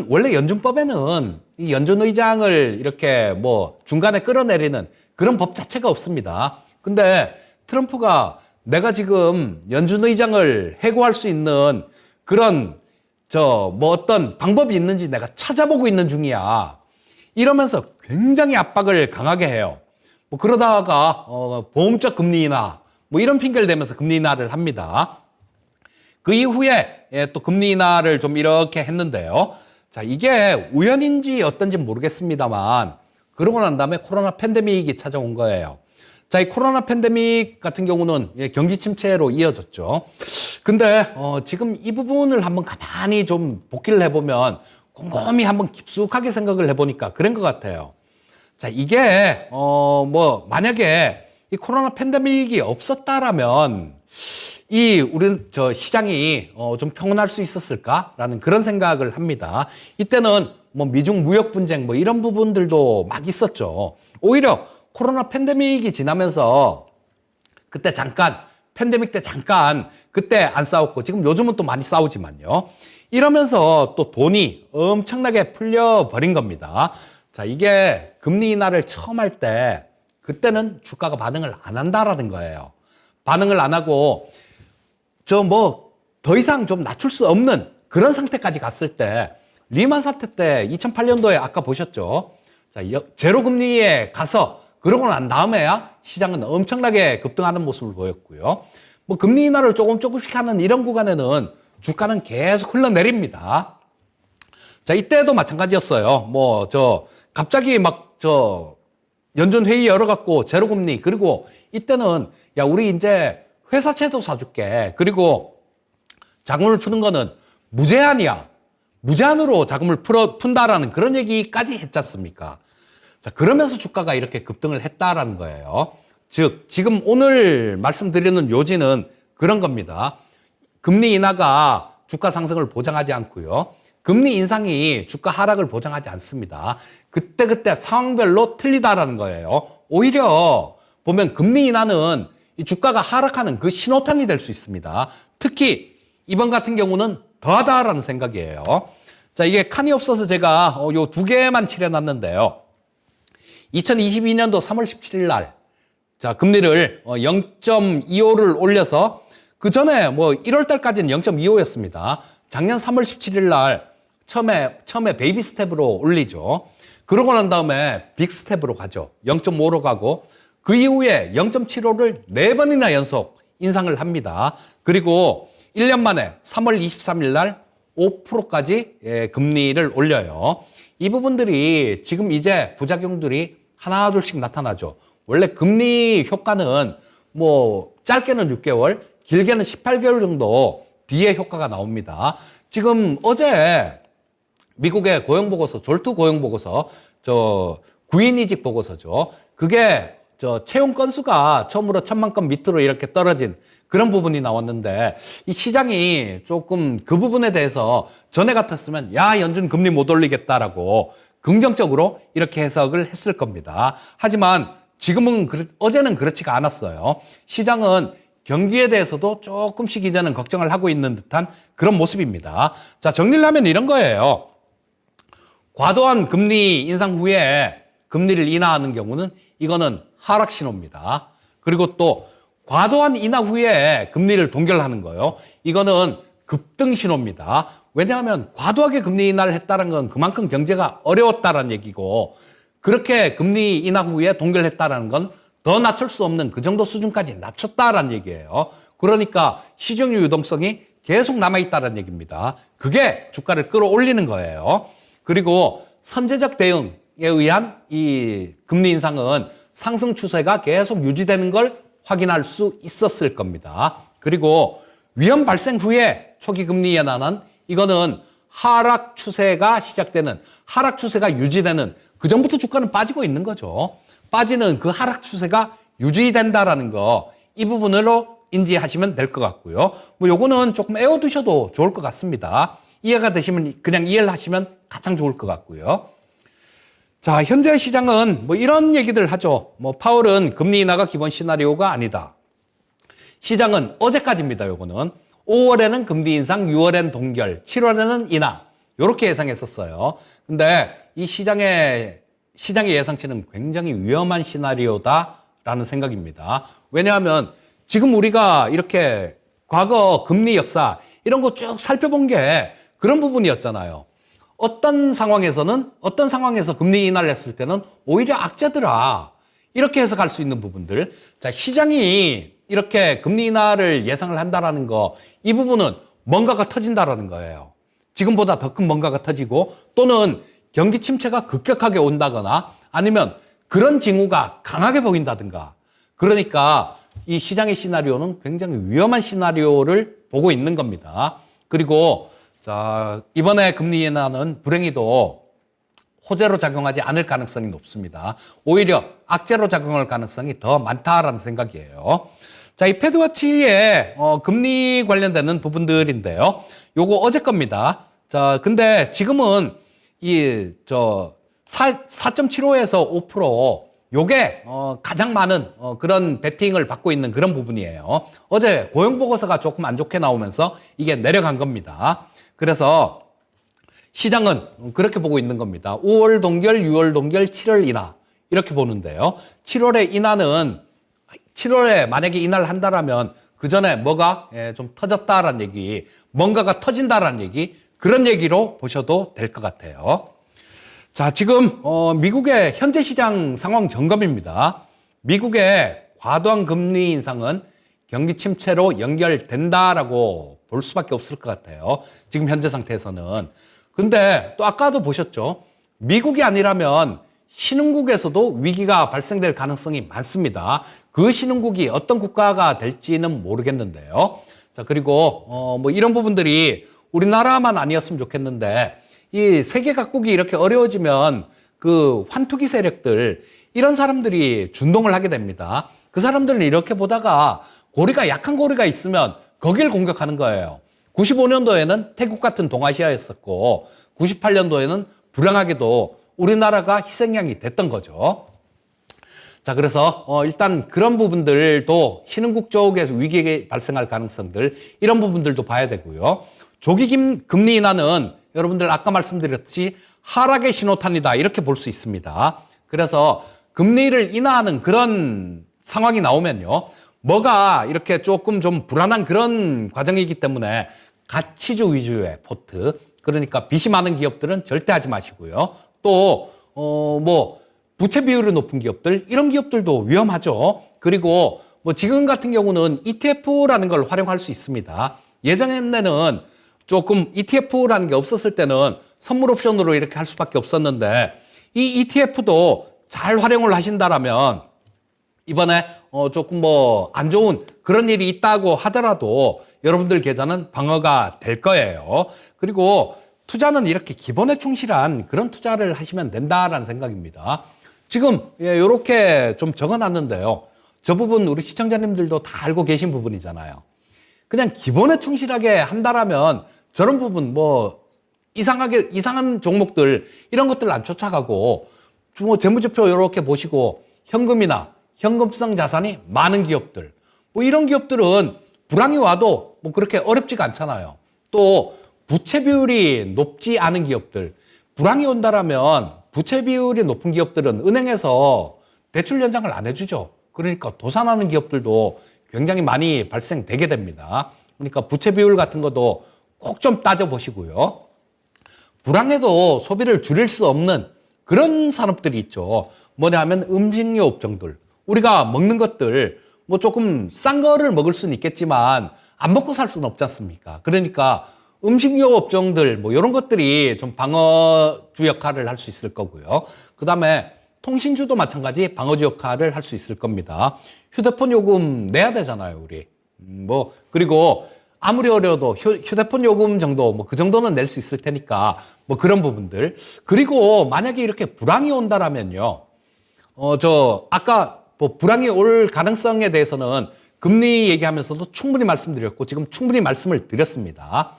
원래 연준법에는 이 연준 의장을 이렇게 뭐 중간에 끌어내리는 그런 법 자체가 없습니다. 근데 트럼프가 내가 지금 연준 의장을 해고할 수 있는 그런 뭐 어떤 방법이 있는지 내가 찾아보고 있는 중이야. 이러면서 굉장히 압박을 강하게 해요. 뭐 그러다가 보험적 금리 인하 뭐 이런 핑계를 대면서 금리 인하를 합니다. 그 이후에 또 금리 인하를 좀 이렇게 했는데요. 자, 이게 우연인지 어떤지 모르겠습니다만 그러고 난 다음에 코로나 팬데믹이 찾아온 거예요. 자, 이 코로나 팬데믹 같은 경우는 경기 침체로 이어졌죠. 근데 지금 이 부분을 한번 가만히 좀 복기를 해보면 곰곰이 한번 깊숙하게 생각을 해보니까 그런 것 같아요. 자, 이게 뭐 만약에 이 코로나 팬데믹이 없었다라면 우리 시장이 좀 평온할 수 있었을까라는 그런 생각을 합니다. 이때는 뭐 미중 무역 분쟁 뭐 이런 부분들도 막 있었죠. 오히려 코로나 팬데믹이 지나면서 그때 잠깐 팬데믹 때 잠깐 그때 안 싸웠고 지금 요즘은 또 많이 싸우지만요. 이러면서 또 돈이 엄청나게 풀려버린 겁니다. 자, 이게 금리 인하를 처음 할 때 그때는 주가가 반응을 안 한다라는 거예요. 반응을 안 하고 더 이상 좀 낮출 수 없는 그런 상태까지 갔을 때 리만 사태 때 2008년도에 아까 보셨죠? 자, 제로 금리에 가서 그러고 난 다음에야 시장은 엄청나게 급등하는 모습을 보였고요. 뭐 금리 인하를 조금씩 하는 이런 구간에는 주가는 계속 흘러내립니다. 자, 이때도 마찬가지였어요. 갑자기 연준 회의 열어갖고 제로 금리 그리고 이때는 야, 우리 이제 회사채도 사줄게. 그리고 자금을 푸는 거는 무제한이야. 무제한으로 자금을 푼다라는 그런 얘기까지 했지 않습니까? 자, 그러면서 주가가 이렇게 급등을 했다라는 거예요. 즉, 지금 오늘 말씀드리는 요지는 그런 겁니다. 금리 인하가 주가 상승을 보장하지 않고요. 금리 인상이 주가 하락을 보장하지 않습니다. 그때그때 상황별로 틀리다라는 거예요. 오히려 보면 금리 인하는 이 주가가 하락하는 그 신호탄이 될 수 있습니다. 특히 이번 같은 경우는 더하다라는 생각이에요. 자, 이게 칸이 없어서 제가 요 두 개만 칠해놨는데요. 2022년도 3월 17일 날, 자, 금리를 0.25를 올려서 그 전에 뭐 1월 달까지는 0.25였습니다. 작년 3월 17일 날 처음에 베이비 스텝으로 올리죠. 그러고 난 다음에 빅 스텝으로 가죠. 0.5로 가고 그 이후에 0.75를 4번이나 연속 인상을 합니다. 그리고 1년 만에 3월 23일 날 5%까지 금리를 올려요. 이 부분들이 지금 이제 부작용들이 하나 둘씩 나타나죠. 원래 금리 효과는 뭐 짧게는 6개월, 길게는 18개월 정도 뒤에 효과가 나옵니다. 지금 어제 미국의 고용보고서, 졸투 고용보고서, 구인이직 보고서죠. 그게 채용 건수가 처음으로 1,000만 건 밑으로 이렇게 떨어진 그런 부분이 나왔는데 이 시장이 조금 그 부분에 대해서 전에 같았으면 야, 연준 금리 못 올리겠다라고 긍정적으로 이렇게 해석을 했을 겁니다. 하지만 지금은 어제는 그렇지가 않았어요. 시장은 경기에 대해서도 조금씩 이제는 걱정을 하고 있는 듯한 그런 모습입니다. 자, 정리를 하면 이런 거예요. 과도한 금리 인상 후에 금리를 인하하는 경우는 이거는 하락 신호입니다. 그리고 또 과도한 인하 후에 금리를 동결하는 거예요. 이거는 급등 신호입니다. 왜냐하면 과도하게 금리 인하를 했다는 건 그만큼 경제가 어려웠다는 얘기고 그렇게 금리 인하 후에 동결했다는 건 더 낮출 수 없는 그 정도 수준까지 낮췄다라는 얘기예요. 그러니까 시중 유동성이 계속 남아있다는 얘기입니다. 그게 주가를 끌어올리는 거예요. 그리고 선제적 대응에 의한 이 금리 인상은 상승 추세가 계속 유지되는 걸 확인할 수 있었을 겁니다. 그리고 위험 발생 후에 초기 금리 인하는 이거는 하락 추세가 시작되는, 하락 추세가 유지되는, 그 전부터 주가는 빠지고 있는 거죠. 빠지는 그 하락 추세가 유지된다라는 거, 이 부분으로 인지하시면 될 것 같고요. 뭐 요거는 조금 애워두셔도 좋을 것 같습니다. 이해가 되시면 그냥 이해를 하시면 가장 좋을 것 같고요. 자, 현재 시장은 뭐 이런 얘기들 하죠. 뭐 파월은 금리 인하가 기본 시나리오가 아니다. 시장은 어제까지입니다. 요거는 5월에는 금리 인상, 6월엔 동결, 7월에는 인하 요렇게 예상했었어요. 근데 이 시장의 예상치는 굉장히 위험한 시나리오다라는 생각입니다. 왜냐하면 지금 우리가 이렇게 과거 금리 역사 이런 거 쭉 살펴본 게 그런 부분이었잖아요. 어떤 상황에서 금리 인하를 했을 때는 오히려 악재더라. 이렇게 해석할 수 있는 부분들. 자, 시장이 이렇게 금리 인하를 예상을 한다라는 거, 이 부분은 뭔가가 터진다라는 거예요. 지금보다 더 큰 뭔가가 터지고 또는 경기 침체가 급격하게 온다거나 아니면 그런 징후가 강하게 보인다든가. 그러니까 이 시장의 시나리오는 굉장히 위험한 시나리오를 보고 있는 겁니다. 그리고 자, 이번에 금리 인하는 불행히도 호재로 작용하지 않을 가능성이 높습니다. 오히려 악재로 작용할 가능성이 더 많다라는 생각이에요. 자, 이 패드워치의 금리 관련되는 부분들인데요. 요거 어제 겁니다. 자, 근데 지금은 4.75에서 5% 요게 가장 많은 그런 베팅을 받고 있는 그런 부분이에요. 어제 고용보고서가 조금 안 좋게 나오면서 이게 내려간 겁니다. 그래서 시장은 그렇게 보고 있는 겁니다. 5월 동결, 6월 동결, 7월 인하 이렇게 보는데요. 7월에 만약에 인하를 한다라면 그 전에 뭐가 좀 터졌다라는 얘기, 뭔가가 터진다라는 얘기, 그런 얘기로 보셔도 될 것 같아요. 자, 지금 미국의 현재 시장 상황 점검입니다. 미국의 과도한 금리 인상은 경기 침체로 연결된다라고 볼 수밖에 없을 것 같아요. 지금 현재 상태에서는. 근데 또 아까도 보셨죠? 미국이 아니라면 신흥국에서도 위기가 발생될 가능성이 많습니다. 그 신흥국이 어떤 국가가 될지는 모르겠는데요. 자, 그리고 뭐 이런 부분들이 우리나라만 아니었으면 좋겠는데 이 세계 각국이 이렇게 어려워지면 그 환투기 세력들 이런 사람들이 준동을 하게 됩니다. 그 사람들은 이렇게 보다가 고리가 약한 고리가 있으면 거길 공격하는 거예요. 95년도에는 태국 같은 동아시아였었고 98년도에는 불행하게도 우리나라가 희생양이 됐던 거죠. 자, 그래서 일단 그런 부분들도 신흥국 쪽에서 위기가 발생할 가능성들 이런 부분들도 봐야 되고요. 조기 금리 인하는 여러분들 아까 말씀드렸듯이 하락의 신호탄이다 이렇게 볼 수 있습니다. 그래서 금리를 인하하는 그런 상황이 나오면요. 뭐가 이렇게 조금 좀 불안한 그런 과정이기 때문에 가치주 위주의 포트, 그러니까 빚이 많은 기업들은 절대 하지 마시고요. 또 뭐 부채 비율이 높은 기업들 이런 기업들도 위험하죠. 그리고 뭐 지금 같은 경우는 ETF라는 걸 활용할 수 있습니다. 예전에는 조금 ETF라는 게 없었을 때는 선물 옵션으로 이렇게 할 수밖에 없었는데 이 ETF도 잘 활용을 하신다라면 이번에 조금 뭐 안 좋은 그런 일이 있다고 하더라도 여러분들 계좌는 방어가 될 거예요. 그리고 투자는 이렇게 기본에 충실한 그런 투자를 하시면 된다라는 생각입니다. 지금 이렇게 좀 적어놨는데요. 저 부분 우리 시청자님들도 다 알고 계신 부분이잖아요. 그냥 기본에 충실하게 한다라면 저런 부분 뭐 이상한 종목들 이런 것들 안 쫓아가고 뭐 재무제표 이렇게 보시고 현금이나 현금성 자산이 많은 기업들 뭐 이런 기업들은 불황이 와도 뭐 그렇게 어렵지가 않잖아요. 또 부채 비율이 높지 않은 기업들 불황이 온다라면 부채 비율이 높은 기업들은 은행에서 대출 연장을 안 해주죠. 그러니까 도산하는 기업들도 굉장히 많이 발생되게 됩니다. 그러니까 부채 비율 같은 것도 꼭 좀 따져보시고요. 불황에도 소비를 줄일 수 없는 그런 산업들이 있죠. 뭐냐 하면 음식료 업종들. 우리가 먹는 것들 뭐 조금 싼 거를 먹을 수는 있겠지만 안 먹고 살 수는 없지 않습니까? 그러니까 음식료 업종들 뭐 이런 것들이 좀 방어주 역할을 할 수 있을 거고요. 그다음에 통신주도 마찬가지 방어주 역할을 할 수 있을 겁니다. 휴대폰 요금 내야 되잖아요, 우리. 뭐 그리고 아무리 어려도 휴대폰 요금 정도 뭐 그 정도는 낼 수 있을 테니까 뭐 그런 부분들. 그리고 만약에 이렇게 불황이 온다라면요. 저 아까 뭐 불황이 올 가능성에 대해서는 금리 얘기하면서도 충분히 말씀드렸고 지금 충분히 말씀을 드렸습니다.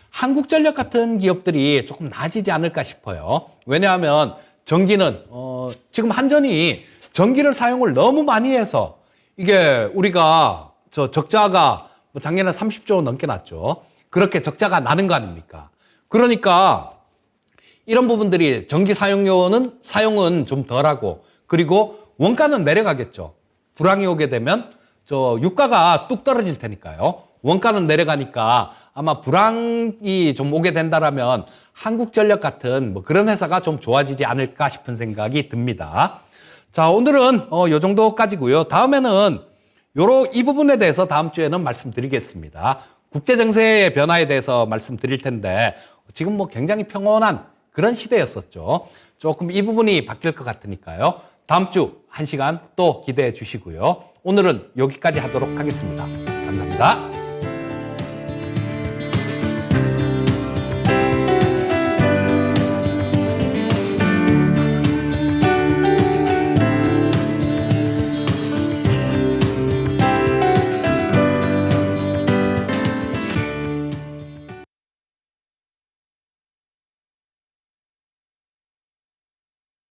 한국전력 같은 기업들이 조금 나아지지 않을까 싶어요. 왜냐하면 전기는 지금 한전이 전기를 사용을 너무 많이 해서 이게 우리가 저 적자가 뭐 작년에 30조 원 넘게 났죠. 그렇게 적자가 나는 거 아닙니까? 그러니까 이런 부분들이 전기 사용은 좀 덜하고 그리고 원가는 내려가겠죠. 불황이 오게 되면 저 유가가 뚝 떨어질 테니까요. 원가는 내려가니까 아마 불황이 좀 오게 된다라면 한국전력 같은 뭐 그런 회사가 좀 좋아지지 않을까 싶은 생각이 듭니다. 자, 오늘은 요 정도까지고요. 다음에는 이 부분에 대해서 다음 주에는 말씀드리겠습니다. 국제정세의 변화에 대해서 말씀드릴 텐데 지금 뭐 굉장히 평온한 그런 시대였었죠. 조금 이 부분이 바뀔 것 같으니까요. 다음 주 1시간 또 기대해 주시고요. 오늘은 여기까지 하도록 하겠습니다. 감사합니다.